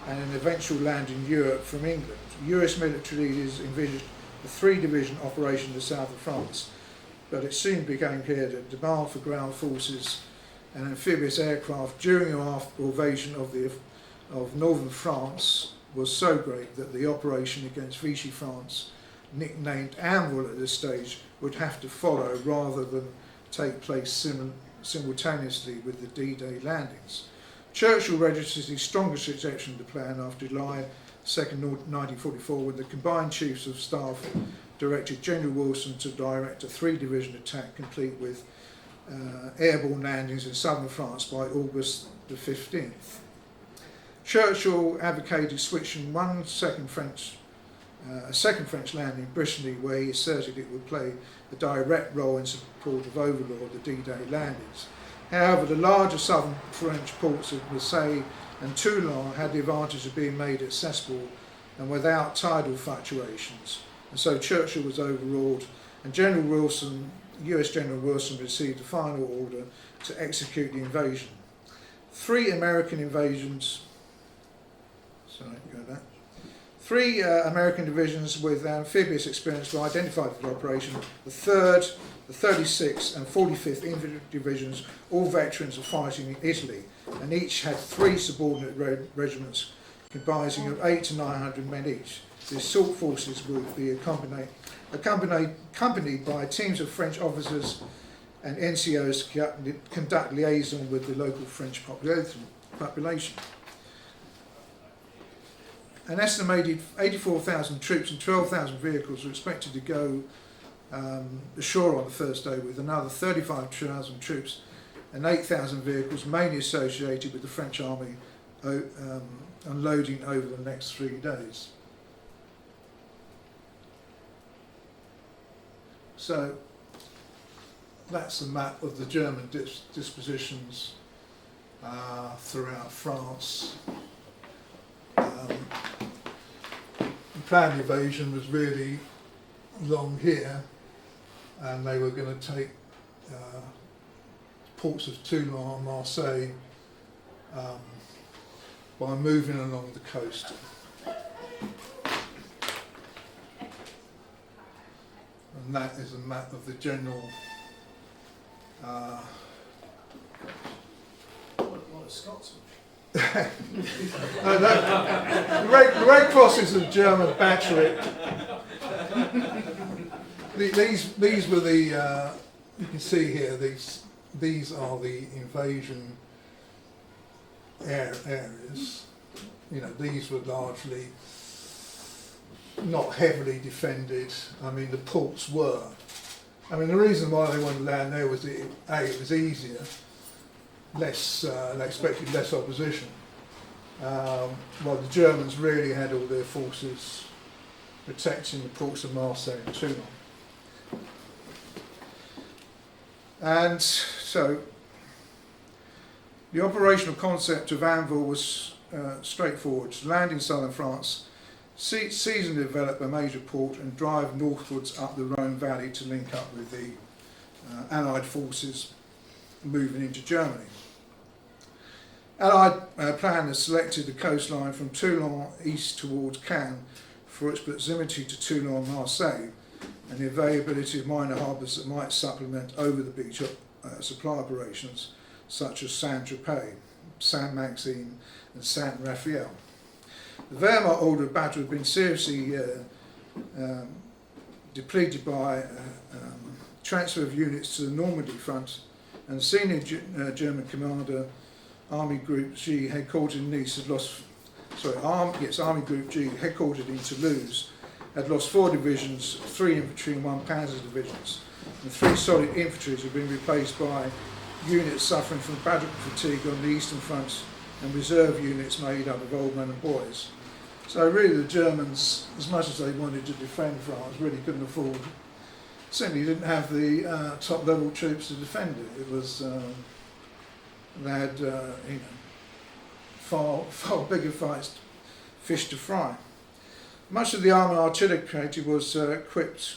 and an eventual land in Europe from England. US military leaders envisaged a 3-division operation in the south of France, but it soon became clear that demand for ground forces and amphibious aircraft during or after invasion of northern France was so great that the operation against Vichy France, nicknamed Anvil at this stage, would have to follow rather than take place simultaneously with the D-Day landings. Churchill registered his strongest rejection of the plan after July 2nd, 1944, when the combined chiefs of staff directed General Wilson to direct a 3-division attack complete with airborne landings in southern France by August the 15th. Churchill advocated switching a second French landing in Brittany, where he asserted it would play a direct role in support of overlord the D-Day landings. However, the larger southern French ports of Marseille and Toulon had the advantage of being made accessible and without tidal fluctuations, and so Churchill was overruled, and US General Wilson received the final order to execute the invasion. Three American divisions with amphibious experience were identified for the operation. The 3rd, the 36th and 45th Infantry Divisions, all veterans of fighting in Italy, and each had 3 subordinate regiments comprising of 800 to 900 men each. The assault forces would be accompanied by teams of French officers and NCOs to conduct liaison with the local French population. An estimated 84,000 troops and 12,000 vehicles were expected to go ashore on the first day, with another 35,000 troops and 8,000 vehicles mainly associated with the French army unloading over the next 3 days. So that's a map of the German dispositions throughout France. The planned invasion was really long here, and they were going to take ports of Toulon and Marseille by moving along the coast. And that is a map of the general What a Scotsman. the Red Cross is a German battery. These were the you can see here, these are the invasion areas. You know, these were largely not heavily defended. I mean, the ports were. I mean, the reason why they wanted to land there was it was easier, they expected less opposition. While the Germans really had all their forces protecting the ports of Marseille and Toulon. And so the operational concept of Anvil was straightforward: to land in southern France, seize and develop a major port, and drive northwards up the Rhone Valley to link up with the Allied forces moving into Germany. Allied planners selected the coastline from Toulon east towards Cannes for its proximity to Toulon and Marseille, and the availability of minor harbours that might supplement over the beach supply operations such as Saint-Tropez, Saint-Maxime and Saint-Raphael. The Wehrmacht ordered battle had been seriously depleted by transfer of units to the Normandy front, and senior German commander Army Group G, headquartered in Nice, had lost. Army Group G, headquartered in Toulouse, had lost 4 divisions, 3 infantry and 1 panzer divisions, and 3 solid infantries had been replaced by units suffering from battle fatigue on the eastern front, and reserve units made up of old men and boys. So really the Germans, as much as they wanted to defend France, really couldn't afford, certainly didn't have the top level troops to defend it. It was, they had far bigger fish to fry. Much of the armour and artillery created was equipped,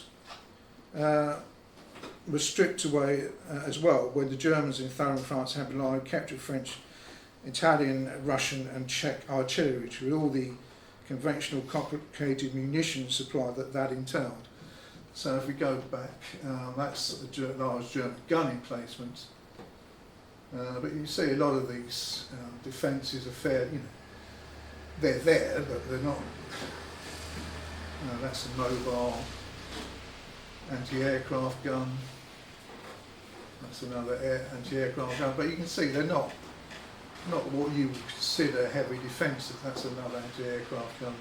was stripped away as well, when the Germans in southern France had relied on captured French, Italian, Russian and Czech artillery with all the conventional complicated munitions supply that entailed. So if we go back, that's a large German gun emplacement. But you see a lot of these defences are fair, they're there, but they're not. That's a mobile anti-aircraft gun. That's another anti-aircraft gun, but you can see they're not what you would consider heavy defensive. That's another anti-aircraft gun.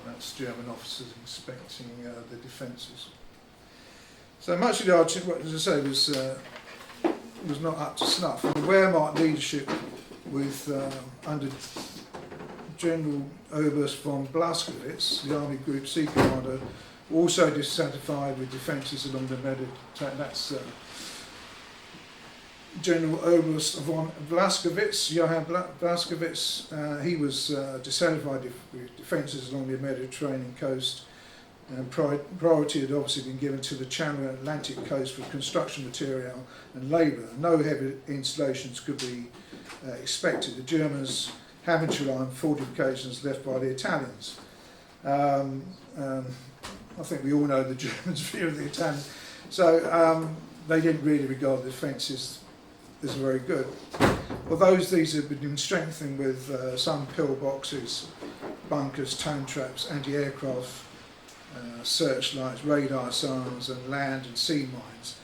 That's German officers inspecting the defences. So much of the artillery, as I say, was was not up to snuff. And the Wehrmacht leadership with under General Oberst von Blaskowitz, the Army Group C commander, also dissatisfied with defences along the Mediterranean. That's General Oberst von Blaskowitz, Johann Blaskowitz. He was dissatisfied with defences along the Mediterranean coast. And priority had obviously been given to the Channel and Atlantic coast for construction material and labour. No heavy installations could be expected. The Germans having to rely on fortifications left by the Italians. I think we all know the Germans' view of the Italians. So they didn't really regard the defences as very good. Although these have been strengthened with some pillboxes, bunkers, tone traps, anti-aircraft searchlights, radar sirens and land and sea mines.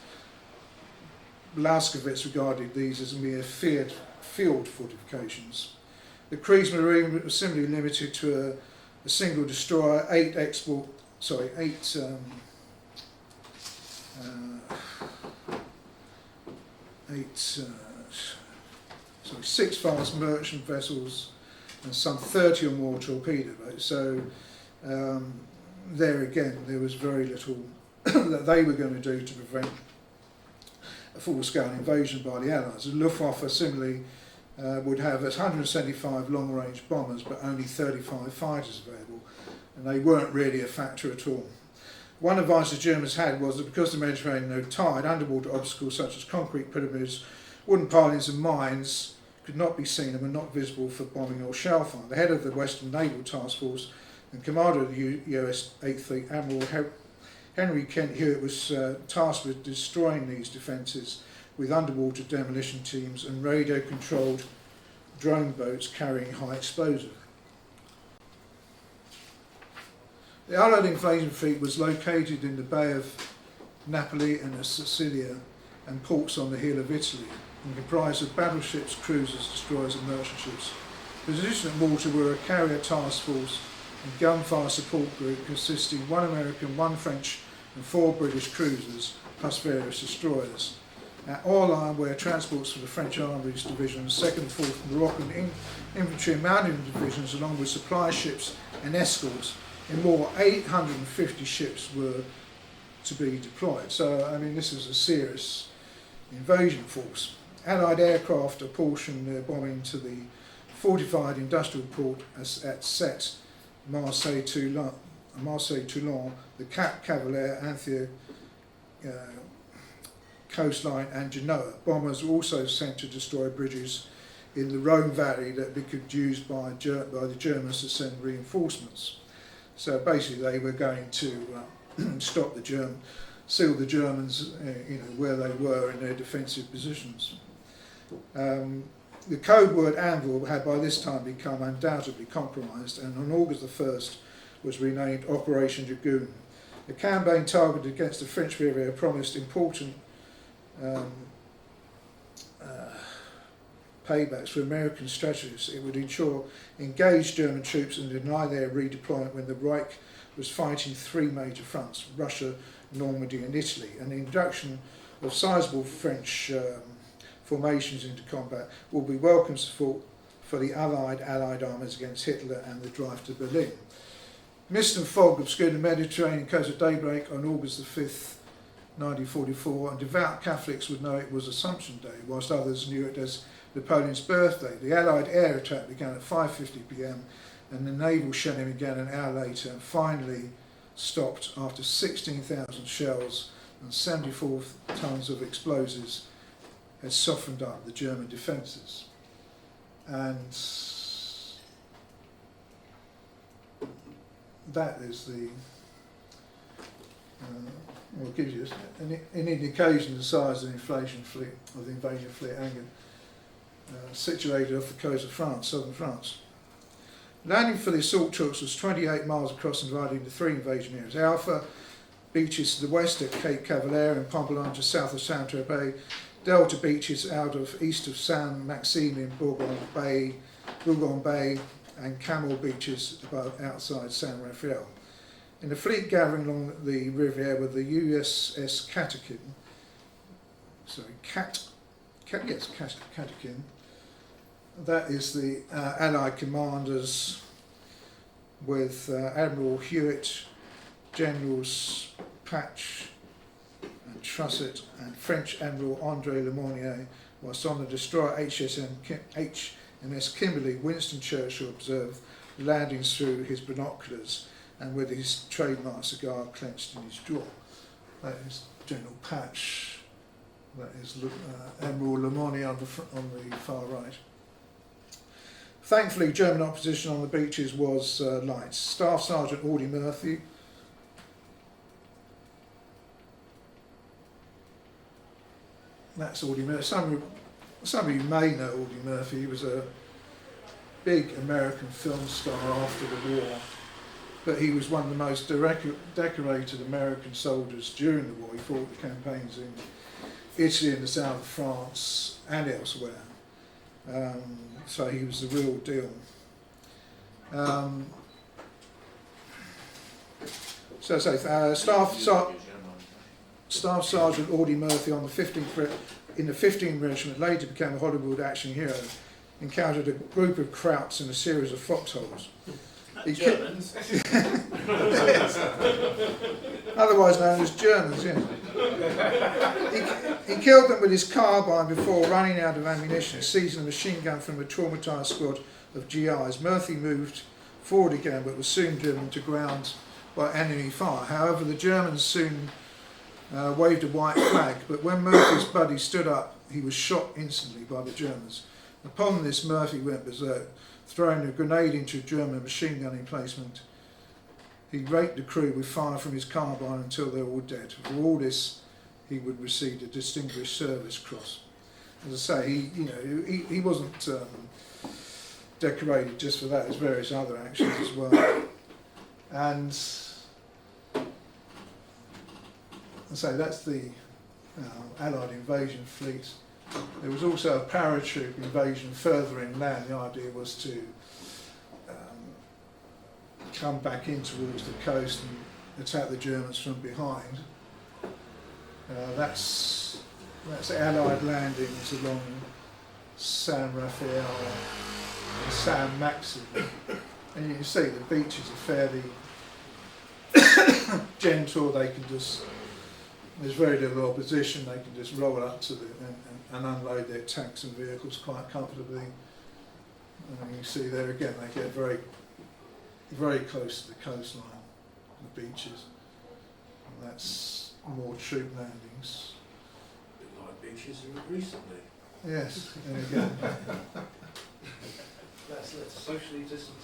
Blaskowitz regarded these as mere field fortifications. The Kriegsmarine was simply limited to a single destroyer, six fast merchant vessels and some 30 or more torpedo boats. So there again, there was very little that they were going to do to prevent a full-scale invasion by the Allies. The Luftwaffe similarly would have 175 long-range bombers, but only 35 fighters available, and they weren't really a factor at all. One advantage the Germans had was that because the Mediterranean had no tide, underwater obstacles such as concrete pyramids, wooden pilings and mines could not be seen and were not visible for bombing or shell fire. The head of the Western Naval Task Force and commander of the US 8th Fleet, Admiral Henry Kent Hewitt, was tasked with destroying these defences with underwater demolition teams and radio-controlled drone boats carrying high explosive. The Allied invasion fleet was located in the Bay of Napoli and Sicilia and ports on the heel of Italy, and comprised of battleships, cruisers, destroyers and merchant ships. Positioned at Malta were a carrier task force and gunfire support group consisting of 1 American, 1 French and 4 British cruisers, plus various destroyers. At Orléans were transports for the French Army's divisions, 2nd and 4th Moroccan infantry and mountain divisions, along with supply ships and escorts. In more, 850 ships were to be deployed. So, I mean, this is a serious invasion force. Allied aircraft apportioned their bombing to the fortified industrial port at Sète, Marseille-Toulon, the Cap Cavalier, Anthea coastline and Genoa. Bombers were also sent to destroy bridges in the Rhone Valley that could be used by the Germans to send reinforcements. So basically they were going to stop seal the Germans where they were in their defensive positions. The code word Anvil had by this time become undoubtedly compromised, and on August the 1st was renamed Operation Dragoon. The campaign targeted against the French Riviera promised important paybacks for American strategists. It would ensure engaged German troops and deny their redeployment when the Reich was fighting 3 major fronts: Russia, Normandy and Italy, and the introduction of sizable French formations into combat will be welcome support for the Allied armies against Hitler and the drive to Berlin. Mist and fog obscured the Mediterranean coast at daybreak on August the 5th, 1944, and devout Catholics would know it was Assumption Day, whilst others knew it as Napoleon's birthday. The Allied air attack began at 5:50 p.m. and the naval shelling began an hour later and finally stopped after 16,000 shells and 74 tons of explosives had softened up the German defences. And that is the well, it gives you an indication of the size of the invasion fleet, Angan, situated off the coast of France, southern France. Landing for the assault troops was 28 miles across and divided into 3 invasion areas: Alpha beaches to the west at Cape Cavalier and Pompelon just south of Saint-Tropez, Delta beaches out of east of Saint-Maxime in Bougon Bay, and Camel beaches outside San Rafael. In the fleet gathering along the Riviera were the USS Cat Catechin. That is the Allied commanders with Admiral Hewitt, Generals Patch and Trusset and French Admiral André Lemonnier, whilst on the destroyer HMS Kimberley, Winston Churchill observed landings through his binoculars and with his trademark cigar clenched in his jaw. That is General Patch. That is Admiral Lemonnier on the far right. Thankfully, German opposition on the beaches was light. Staff Sergeant Audie Murphy, that's Audie Murphy. Some of you may know Audie Murphy. He was a big American film star after the war, but he was one of the most decorated American soldiers during the war. He fought the campaigns in Italy and the south of France and elsewhere. So he was the real deal. Staff Sergeant Audie Murphy on the 15th Regiment, later became a Hollywood action hero, encountered a group of krauts in a series of foxholes. Germans. Otherwise known as Germans, yes. He killed them with his carbine before running out of ammunition, seizing a machine gun from a traumatised squad of GIs. Murphy moved forward again, but was soon driven to ground by enemy fire. However, the Germans soon waved a white flag, but when Murphy's buddy stood up, he was shot instantly by the Germans. Upon this, Murphy went berserk, throwing a grenade into a German machine gun emplacement. He raked the crew with fire from his carbine until they were all dead. For all this, he would receive the Distinguished Service Cross. As I say, he wasn't decorated just for that. There's various other actions as well. And so that's the Allied invasion fleet. There was also a paratroop invasion further inland. The idea was to come back in towards the coast and attack the Germans from behind. That's Allied landings along San Rafael and San Maxim. And you can see the beaches are fairly gentle. They can just, there's very little opposition. They can just roll up to and unload their tanks and vehicles quite comfortably. And you can see there again, they get very, very close to the coastline, the beaches. And that's more troop landings. A bit like beaches recently. Yes, and again. That's less socially distant.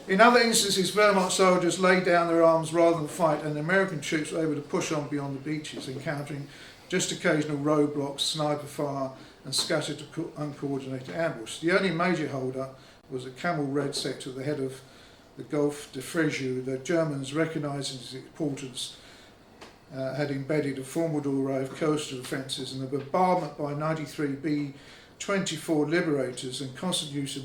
In other instances, Wehrmacht soldiers laid down their arms rather than fight, and the American troops were able to push on beyond the beaches, encountering just occasional roadblocks, sniper fire, and scattered uncoordinated ambush. The only major hold-up was a Camel Red sector at the head of the Gulf de Frejus. The Germans, recognising its importance, had embedded a formidable array of coastal defences, and the bombardment by 93 B-24 Liberators and constant use of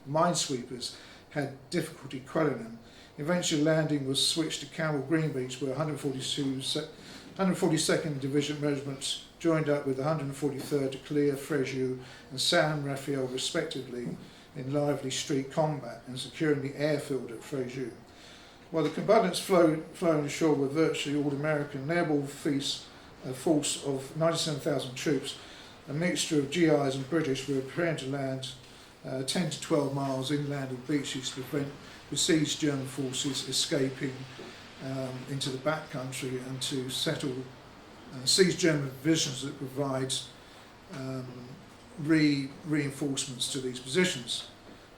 minesweepers had difficulty quelling them. Eventually landing was switched to Camel Green Beach, where 142nd Division regiments joined up with the 143rd to clear Frejus and San Rafael respectively in lively street combat and securing the airfield at Frejus. While the combatants flowing ashore were virtually all American, an airborne force of 97,000 troops, a mixture of GIs and British, were preparing to land 10 to 12 miles inland of beaches to prevent besieged German forces escaping into the backcountry and to settle seize German positions that provide reinforcements to these positions.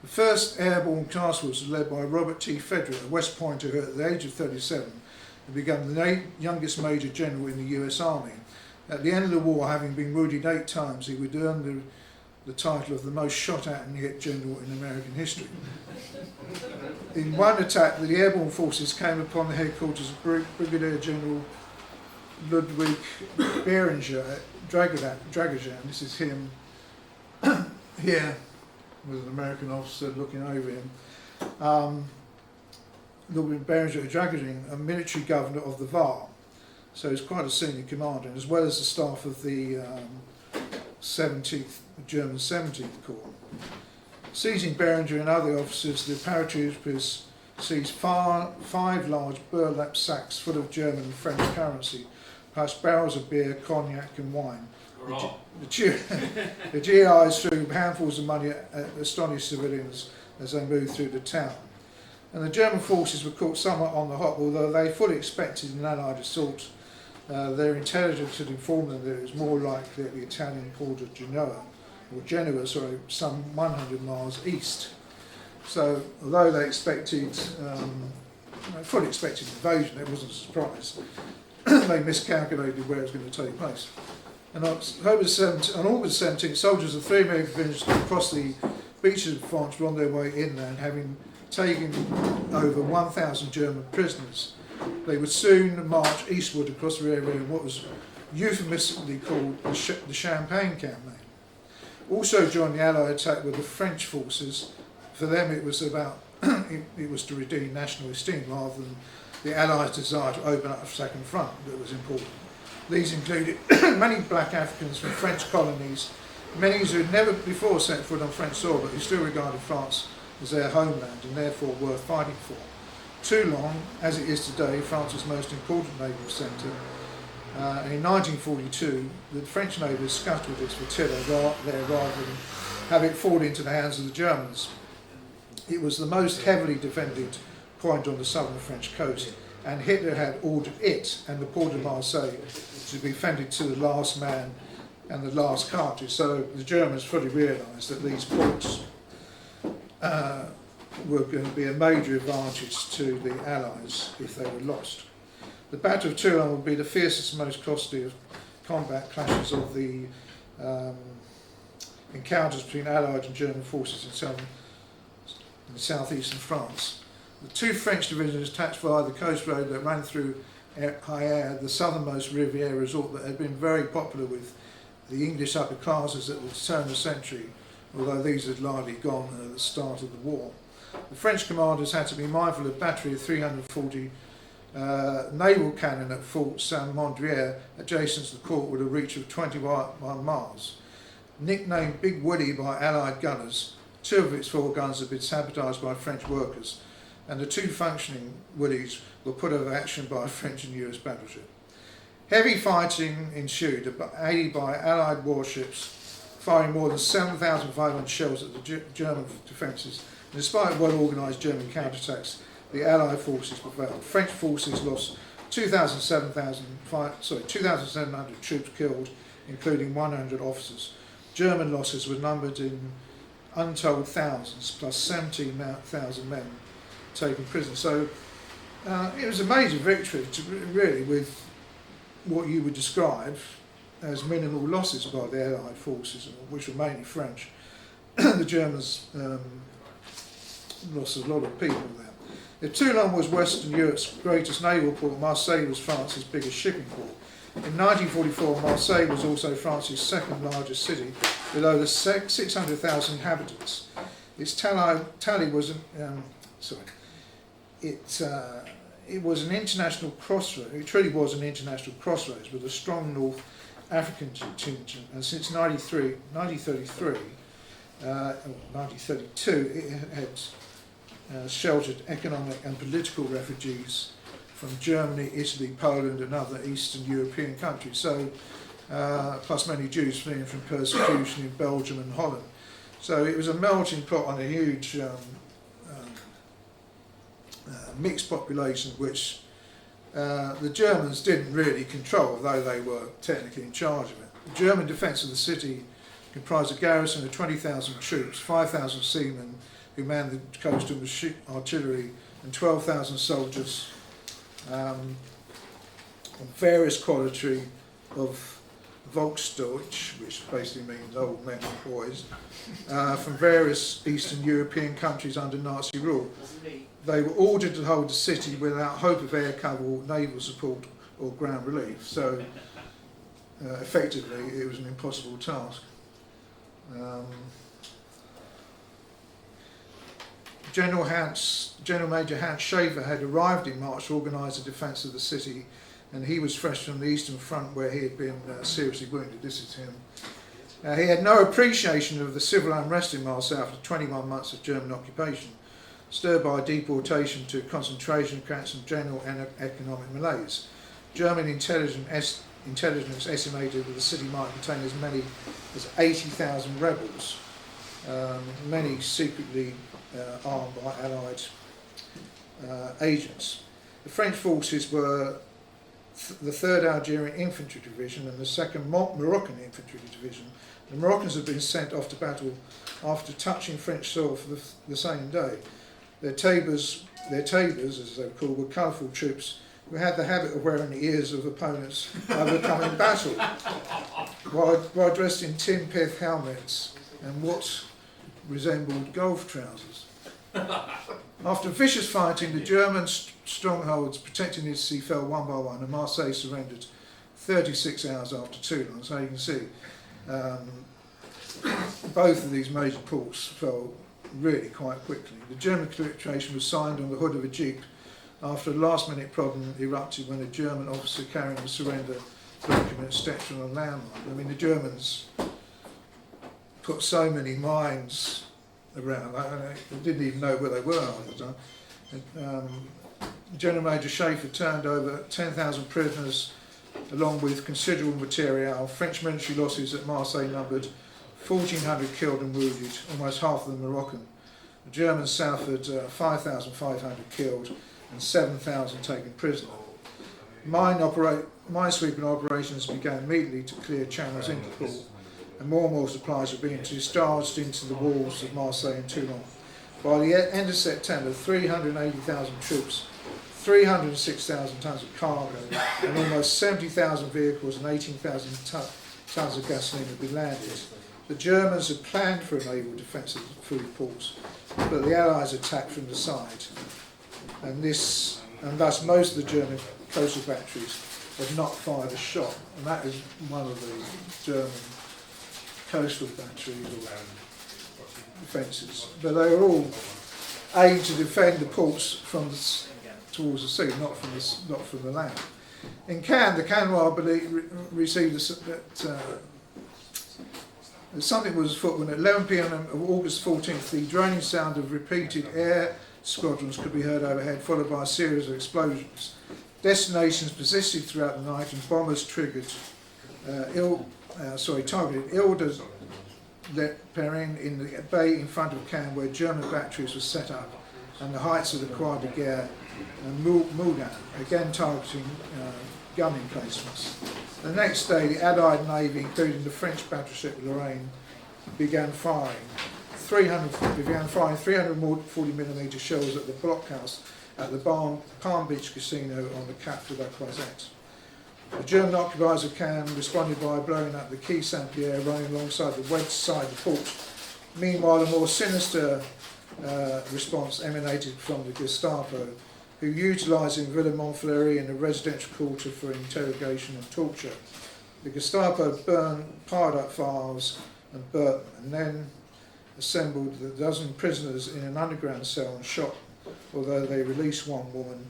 The first airborne task force was led by Robert T. Federer, a West Pointer who at the age of 37 had become the youngest Major General in the US Army. At the end of the war, having been wounded 8 times, he would earn the title of the most shot at and hit general in American history. In one attack, the airborne forces came upon the headquarters of Brigadier General Ludwig Berenger at Dragajan. This is him here with an American officer looking over him. Lord Berenger Dragudin, a military governor of the Var. So he's quite a senior commander, as well as the staff of the German 17th Corps. Seizing Berenger and other officers, the paratroopers seized 5 large burlap sacks full of German and French currency, plus barrels of beer, cognac and wine. The GIs threw handfuls of money at astonished civilians as they moved through the town. And the German forces were caught somewhat on the hop, although they fully expected an Allied assault. Their intelligence had informed them that it was more likely at the Italian port of Genoa, some 100 miles east. So, although they expected, fully expected invasion, it wasn't a surprise. They miscalculated where it was going to take place. And on August 17th, soldiers of 3 American divisions across the beaches of France were on their way inland, having taken over 1,000 German prisoners. They would soon march eastward across the Riviera in what was euphemistically called the Champagne Campaign. Also during the Allied attack were the French forces. For them it was about it was to redeem national esteem rather than the Allies' desire to open up a second front that was important. These included many black Africans from French colonies, many who had never before set foot on French soil but who still regarded France as their homeland and therefore worth fighting for. Toulon, as it is today, France's most important naval centre, and in 1942 the French navy scuttled its flotilla there rather than have it fall into the hands of the Germans. It was the most heavily defended point on the southern French coast, and Hitler had ordered it and the port of Marseille to be defended to the last man and the last cartridge. So the Germans fully realised that these ports were going to be a major advantage to the Allies if they were lost. The Battle of Toulon would be the fiercest and most costly of combat clashes of the encounters between Allied and German forces in southeastern France. The 2 French divisions attached via the coast road that ran through Riviera, the southernmost Riviera resort that had been very popular with the English upper classes at the turn of the century, although these had largely gone at the start of the war. The French commanders had to be mindful of a battery of 340 naval cannon at Fort Saint-Mandrier, adjacent to the court with a reach of 21 miles. Nicknamed Big Woody by Allied gunners, 2 of its 4 guns had been sabotaged by French workers, and the 2 functioning Woodies were put out of action by a French and US battleship. Heavy fighting ensued, aided by Allied warships firing more than 7,500 shells at the German defences. And despite well-organised German counterattacks, the Allied forces prevailed. French forces lost 2,700 troops killed, including 100 officers. German losses were numbered in untold thousands, plus 17,000 men taken prisoner. So it was a major victory, really, with what you would describe as minimal losses by the Allied forces, which were mainly French. The Germans lost a lot of people there. If Toulon was Western Europe's greatest naval port, Marseille was France's biggest shipping port. In 1944, Marseille was also France's second largest city, with over 600,000 inhabitants. Its tally was it was an international crossroads. It truly was an international crossroads with a strong North African contingent, and since 1932, it had sheltered economic and political refugees from Germany, Italy, Poland and other Eastern European countries, so plus many Jews fleeing from persecution in Belgium and Holland. So it was a melting pot on a huge mixed population which the Germans didn't really control, although they were technically in charge of it. The German defence of the city comprised a garrison of 20,000 troops, 5,000 seamen who manned the coastal artillery, and 12,000 soldiers of various quality of Volksdeutsch, which basically means old men and boys, from various Eastern European countries under Nazi rule. They were ordered to hold the city without hope of air cover or naval support or ground relief, so effectively it was an impossible task. General Major Hans Schaefer had arrived in March to organise the defence of the city, and he was fresh from the Eastern Front where he had been seriously wounded. This is him. He had no appreciation of the civil unrest in Marseille after 21 months of German occupation, stirred by deportation to concentration camps and general economic malaise. German intelligence estimated that the city might contain as many as 80,000 rebels, many secretly armed by Allied agents. The French forces were the 3rd Algerian Infantry Division and the 2nd Moroccan Infantry Division. The Moroccans had been sent off to battle after touching French soil for the same day. Their tabors, as they were called, were colourful troops who had the habit of wearing the ears of opponents overcoming battle, while dressed in tin pith helmets and what resembled golf trousers. After vicious fighting, the German strongholds protecting the city fell one by one, and Marseille surrendered 36 hours after Toulon. So you can see both of these major ports fell really quite quickly. The German capitulation was signed on the hood of a Jeep after a last-minute problem erupted when a German officer carrying the surrender document stepped on a landmine. I mean, the Germans put so many mines around, they didn't even know where they were all the time. General Major Schaefer turned over 10,000 prisoners along with considerable material. French military losses at Marseille numbered 1,400 killed and wounded, almost half of them Moroccan. The Germans suffered 5,500 killed and 7,000 taken prisoner. Minesweeping operations began immediately to clear channels into the port, and more supplies were being discharged into the walls of Marseille and Toulon. By the end of September, 380,000 troops, 306,000 tonnes of cargo, and almost 70,000 vehicles and 18,000 tonnes of gasoline had been landed. The Germans had planned for a naval defence of the food ports, but the Allies attacked from the side, and thus most of the German coastal batteries had not fired a shot, and that is one of the German coastal batteries or defences. But they were all aimed to defend the ports from towards the sea, not from the land. In Cannes, the Cannois received something was afoot when at 11 p.m. of August 14th, the droning sound of repeated air squadrons could be heard overhead, followed by a series of explosions. Destinations persisted throughout the night, and bombers targeted Ile-de-Perrin in the bay in front of Cannes, where German batteries were set up, and the heights of the Croix de Guerre and Moulin, again targeting gun emplacements. The next day, the Allied Navy, including the French battleship Lorraine, began firing 340mm shells at the blockhouse at the Palm Beach Casino on the Cap de la Croisette. The German occupiers of Cannes responded by blowing up the Quai Saint-Pierre running alongside the west side of the port. Meanwhile, a more sinister response emanated from the Gestapo, who, utilising Villa Montfleury and a residential quarter for interrogation and torture. The Gestapo piled up files and burnt them, and then assembled a dozen prisoners in an underground cell and shot, although they released one woman,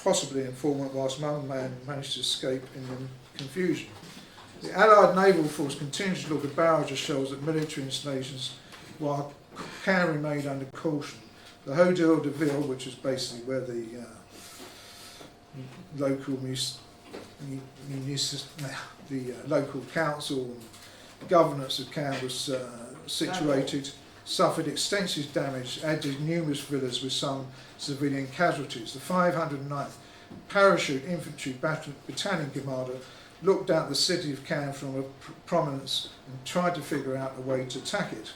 possibly informant, whilst one man managed to escape in the confusion. The Allied naval force continued to look a barrage of shells at military installations, while Cannes remained under caution. The Hotel de Ville, which is basically where the local council and governance of Cannes was situated, suffered extensive damage, added numerous villas with some civilian casualties. The 509th Parachute Infantry Battalion Commander looked at the city of Cannes from a prominence and tried to figure out a way to attack it.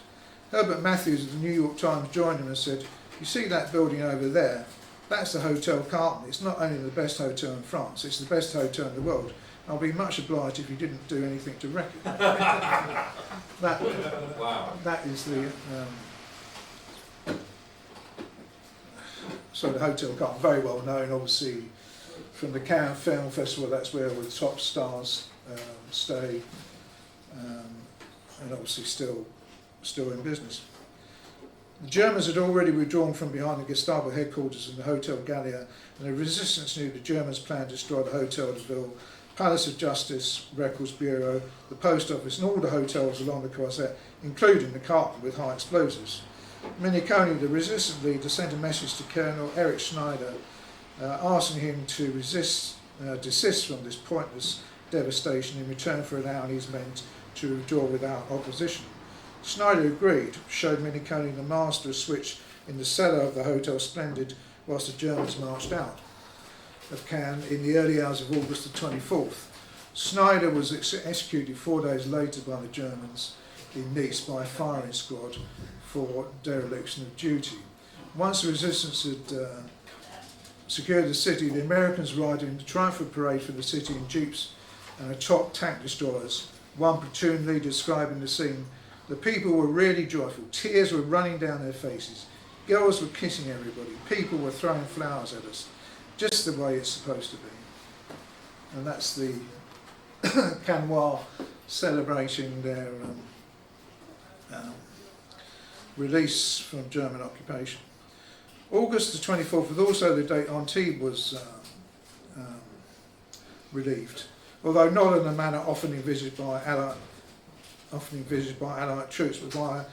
Herbert Matthews of the New York Times joined him and said, "You see that building over there? That's the Hotel Carlton. It's not only the best hotel in France, it's the best hotel in the world. I'll be much obliged if you didn't do anything to wreck it." That is the the Hotel Carlton, very well known, obviously, from the Cannes Film Festival. That's where all the top stars stay, and obviously still in business. The Germans had already withdrawn from behind the Gestapo headquarters in the Hotel Gallia, and the resistance knew the Germans planned to destroy the Hotel de Ville, Palace of Justice, Records Bureau, the Post Office, and all the hotels along the Croisette, including the Carlton with high explosives. Miniconi, the resistance leader, sent a message to Colonel Erich Schneider asking him to desist from this pointless devastation in return for allowing his men to withdraw without opposition. Schneider agreed, showed Miniconi the master switch in the cellar of the Hotel Splendid whilst the Germans marched out of Cannes in the early hours of August the 24th. Schneider was executed 4 days later by the Germans in Nice by a firing squad for dereliction of duty. Once the resistance had secured the city, the Americans arrived in the triumphal parade for the city in jeeps and atop tank destroyers. One platoon leader describing the scene: the people were really joyful, tears were running down their faces, girls were kissing everybody, people were throwing flowers at us, just the way it's supposed to be. And that's the Canois celebrating their release from German occupation. August the 24th was also the date Antibes was relieved, although not in a manner often envisaged by Allied troops, but by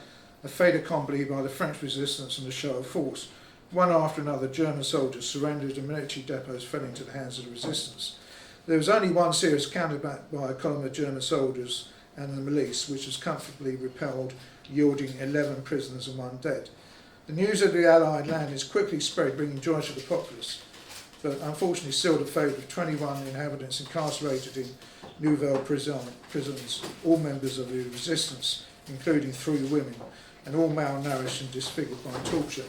a fait accompli by the French resistance and a show of force. One after another, German soldiers surrendered and military depots fell into the hands of the resistance. There was only one serious counterback by a column of German soldiers and the milice, which was comfortably repelled, yielding 11 prisoners and 1 dead. The news of the Allied landings quickly spread, bringing joy to the populace, but unfortunately sealed the fate of 21 inhabitants incarcerated in Nouvelle prisons, all members of the resistance, including 3 women, and all malnourished and disfigured by torture.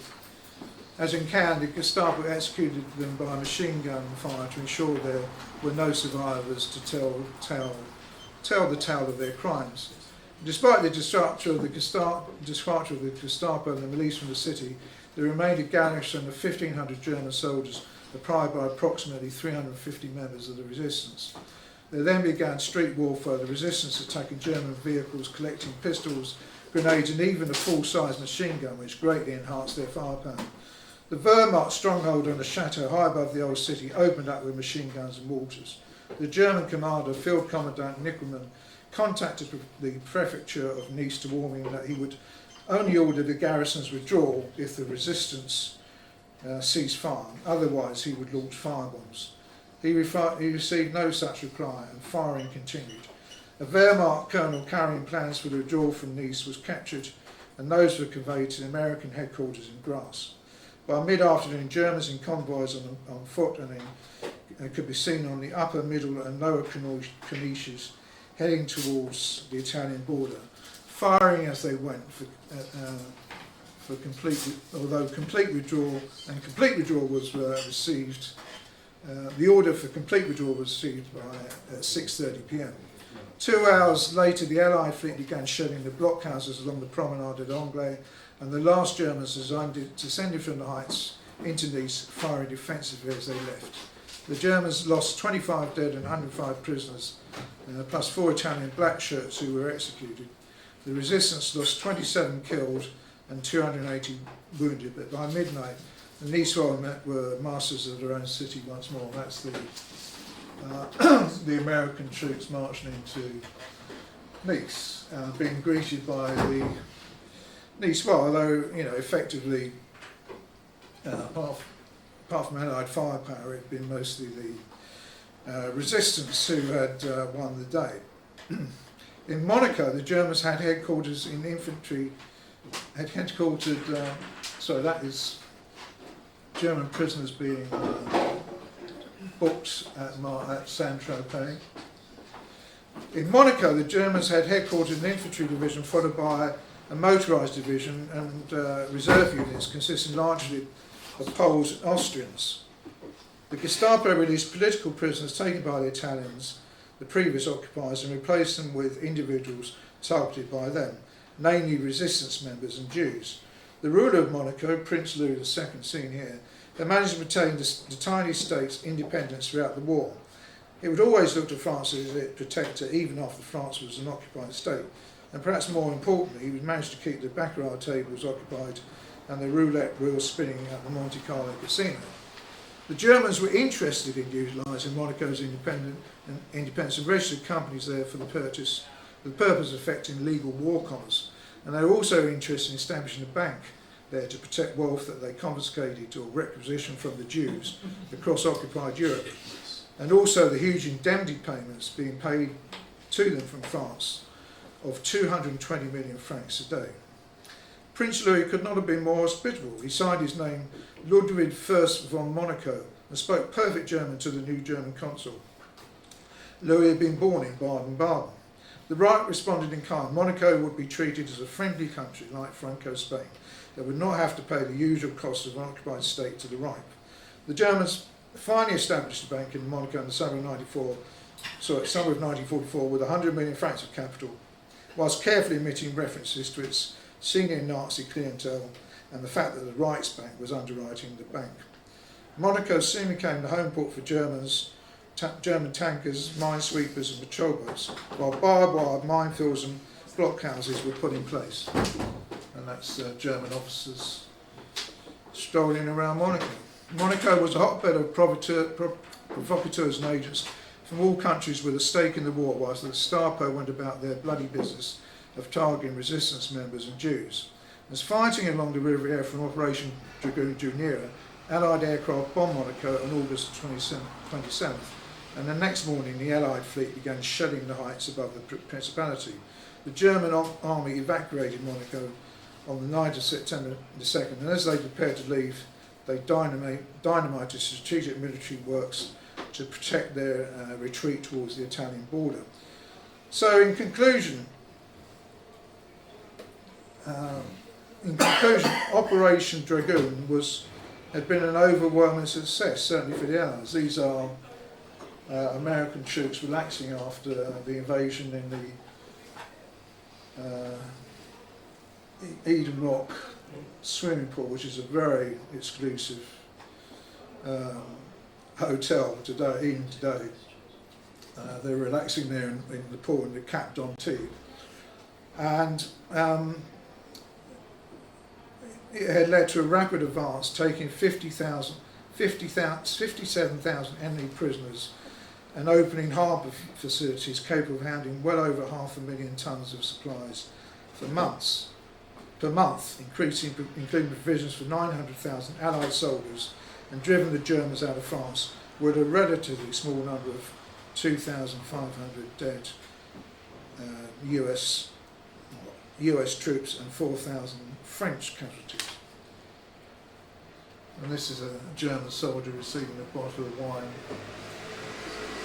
As in Cannes, the Gestapo executed them by machine gun fire to ensure there were no survivors to tell the tale of their crimes. Despite the destruction of the Gestapo and the release from the city, there remained a garrison of 1,500 German soldiers, oppressed by approximately 350 members of the resistance. There then began street warfare, the resistance attacking German vehicles, collecting pistols, grenades, and even a full-size machine gun, which greatly enhanced their firepower. The Wehrmacht stronghold on a chateau high above the old city opened up with machine guns and mortars. The German commander, Field Commandant Nickelmann, contacted the prefecture of Nice to warn him that he would only order the garrison's withdrawal if the resistance ceased firing, otherwise he would launch firebombs. He received no such reply, and firing continued. A Wehrmacht colonel carrying plans for the withdrawal from Nice was captured, and those were conveyed to the American headquarters in Grasse. By mid-afternoon, Germans in convoys on foot and could be seen on the upper, middle and lower Corniches heading towards the Italian border, firing as they went although complete withdrawal was received. The order for complete withdrawal was received by 6:30 p.m. 2 hours later, the Allied fleet began shelling the blockhouses along the Promenade d'Anglais, and the last Germans descended from the heights into Nice, firing defensively as they left. The Germans lost 25 dead and 105 prisoners, plus 4 Italian black shirts who were executed. The resistance lost 27 killed and 280 wounded, but by midnight, the Niçois were masters of their own city once more. That's the American troops marching into Nice, being greeted by the Niçois, although, effectively, apart from Allied firepower, it had been mostly the resistance who had won the day. In Monaco, the Germans had headquarters in infantry, that is German prisoners being booked at Saint-Tropez. In Monaco, the Germans had headquarters in the infantry division, followed by a motorised division and reserve units consisting largely of Poles and Austrians. The Gestapo released political prisoners taken by the Italians, the previous occupiers, and replaced them with individuals targeted by them, namely resistance members and Jews. The ruler of Monaco, Prince Louis II, seen here, had managed to retain the tiny state's independence throughout the war. It would always look to France as its protector, even after France was an occupied state. And perhaps more importantly, he managed to keep the baccarat tables occupied and the roulette wheel spinning at the Monte Carlo casino. The Germans were interested in utilising Monaco's independence and registered companies there for the purpose of effecting legal war commerce, and they were also interested in establishing a bank there to protect wealth that they confiscated or requisitioned from the Jews across occupied Europe, and also the huge indemnity payments being paid to them from France of 220 million francs a day. Prince Louis could not have been more hospitable. He signed his name Ludwig I von Monaco and spoke perfect German to the new German consul. Louis had been born in Baden-Baden. The Reich responded in kind. Monaco would be treated as a friendly country like Franco-Spain. They would not have to pay the usual cost of an occupied state to the Reich. The Germans finally established a bank in Monaco in the summer of 1944 with 100 million francs of capital, whilst carefully omitting references to its senior Nazi clientele and the fact that the Reichsbank was underwriting the bank. Monaco soon became the home port for German tankers, minesweepers and patrol boats, while barbed wire, minefields and blockhouses were put in place. And that's German officers strolling around Monaco. Monaco was a hotbed of provocateurs and agents from all countries with a stake in the war, whilst the Gestapo went about their bloody business of targeting resistance members and Jews. As fighting along the Riviera from Operation Dragoon Junior, Allied aircraft bombed Monaco on August 27th, and the next morning the Allied fleet began shelling the heights above the Principality. The German army evacuated Monaco on the night of September 2nd, and as they prepared to leave, they dynamited strategic military works to protect their retreat towards the Italian border. So in conclusion, Operation Dragoon had been an overwhelming success, certainly for the Allies. These are American troops relaxing after the invasion in the Eden Rock swimming pool, which is a very exclusive hotel today. Even today, they're relaxing there in the pool in the capped-on tea, and it had led to a rapid advance, taking 57,000 enemy prisoners and opening harbour facilities capable of handling well over 500,000 tonnes of supplies per month, including provisions for 900,000 Allied soldiers, and driven the Germans out of France with a relatively small number of 2,500 dead US troops and 4,000 French casualties. And this is a German soldier receiving a bottle of wine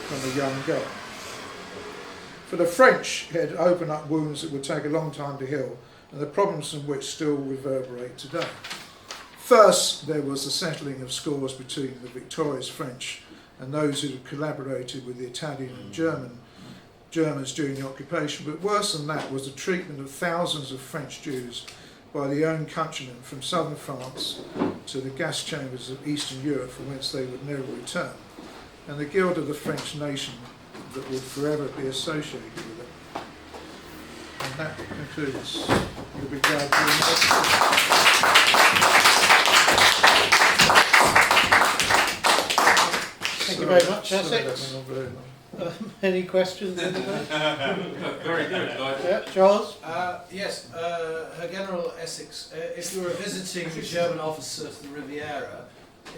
from a young girl. For the French, it had opened up wounds that would take a long time to heal, and the problems from which still reverberate today. First, there was the settling of scores between the victorious French and those who had collaborated with the Italian and Germans during the occupation, but worse than that was the treatment of thousands of French Jews by their own countrymen from southern France to the gas chambers of Eastern Europe, from whence they would never return, and the guilt of the French nation that would forever be associated with it. And that concludes. You'll be glad to Thank you very much, Essex. Any questions? Very good. Yeah, Charles? Yes, Her General Essex, if you were visiting a German officer to the Riviera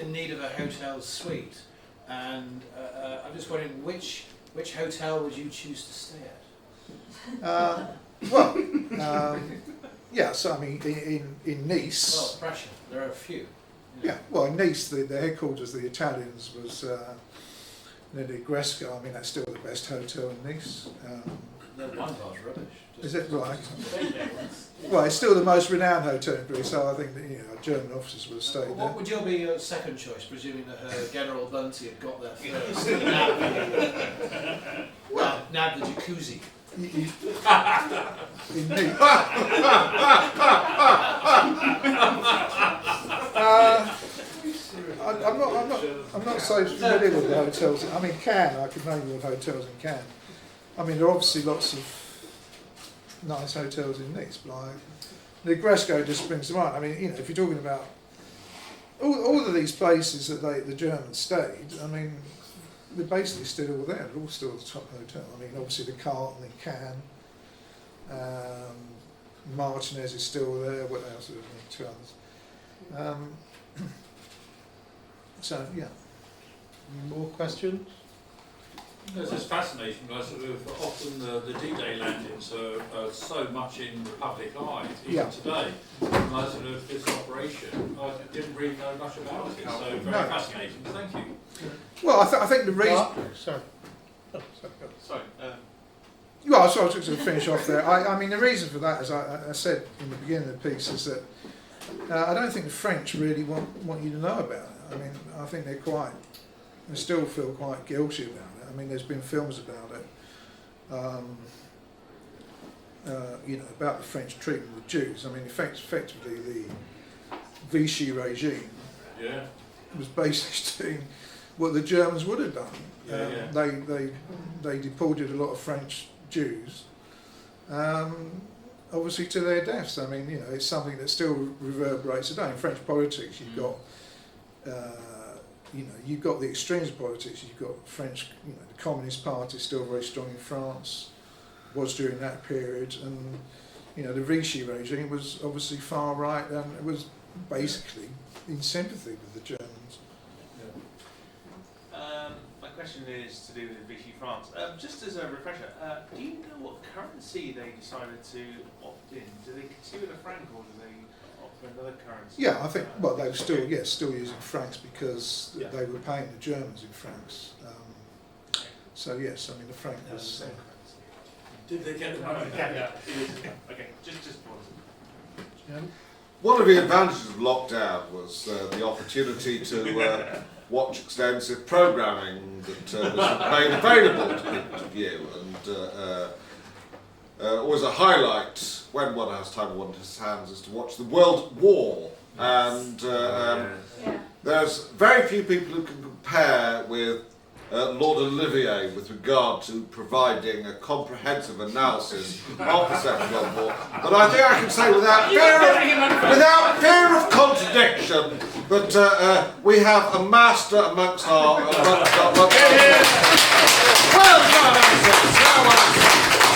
in need of a hotel suite, and I'm just wondering which hotel would you choose to stay at? Yes, I mean, in Nice. Well, pressure. There are a few. Yeah, well, in Nice, the headquarters of the Italians was near the Gresca. I mean, that's still the best hotel in Nice. The wine bar's rubbish. Is it right? Well, it's still the most renowned hotel in Greece, so I think that German officers would have stayed there. What would be your second choice, presuming that Her General Bunty had got there first? Well, nabbed the jacuzzi. In Nice. I'm not so familiar with the hotels. I mean, Cannes, I could name you all hotels in Cannes. I mean, there are obviously lots of nice hotels in Nice, but Negresco just springs to mind. I mean, you know, if you're talking about all of these places that the Germans stayed, I mean, they're basically still all there. They're all still the top hotel. I mean, obviously the Carlton in Cannes, Martinez is still there. What else? There's two others. So yeah. More questions? It's just fascinating, like sort of often the D-Day landings are so much in the public eye, even Yeah. today. And like sort of this operation, I didn't really know much about it, so very No. fascinating. Thank you. Well, I think the reason. Sorry. Oh, sorry. Sorry. Well, so I was just going to finish off there. I mean, the reason for that, as I said in the beginning of the piece, is that I don't think the French really want you to know about it. I mean, I think they still feel quite guilty about it. I mean, there's been films about it, you know, about the French treatment of the Jews. I mean, effectively, the Vichy regime was basically doing what the Germans would have done. They deported a lot of French Jews, obviously to their deaths. I mean, you know, it's something that still reverberates today. In French politics, you've got, you know, you've got the extremes of politics. You've got French, you know, the Communist Party is still very strong in France, was during that period, and you know, the Vichy regime was obviously far right, and it was basically in sympathy with the Germans. My question is to do with Vichy France. Just as a refresher, do you know what currency they decided to opt in? Do they continue with a franc or do they opt for another currency? Yeah, I think. Well, they were still using francs because they were paying the Germans in francs. So yes, I mean the franc was. Did they get the money? Okay, just pause. One of the advantages of lockdown was the opportunity to watch extensive programming that was made available to people to view, and always a highlight when one has time on one's hands is to watch the World War, and there's very few people who can compare with Lord Olivier with regard to providing a comprehensive analysis of the Second World War. But I think I can say without fear of contradiction that we have a master amongst our well done,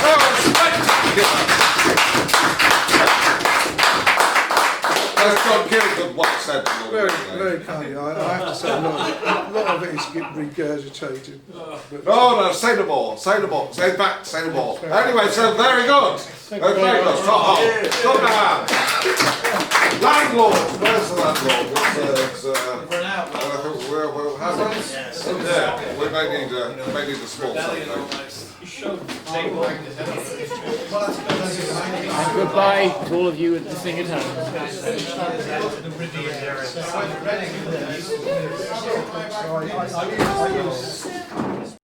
that was spectacular. As John Kilgood once said to me. Very kind. I have to say, a lot of it is regurgitated. Oh no, say no more, say no more, say back, say no more. Anyway, so very good. Very good. Good man. Landlord, where's the landlord? We may need a small something. And goodbye to all of you at the thing at home. I use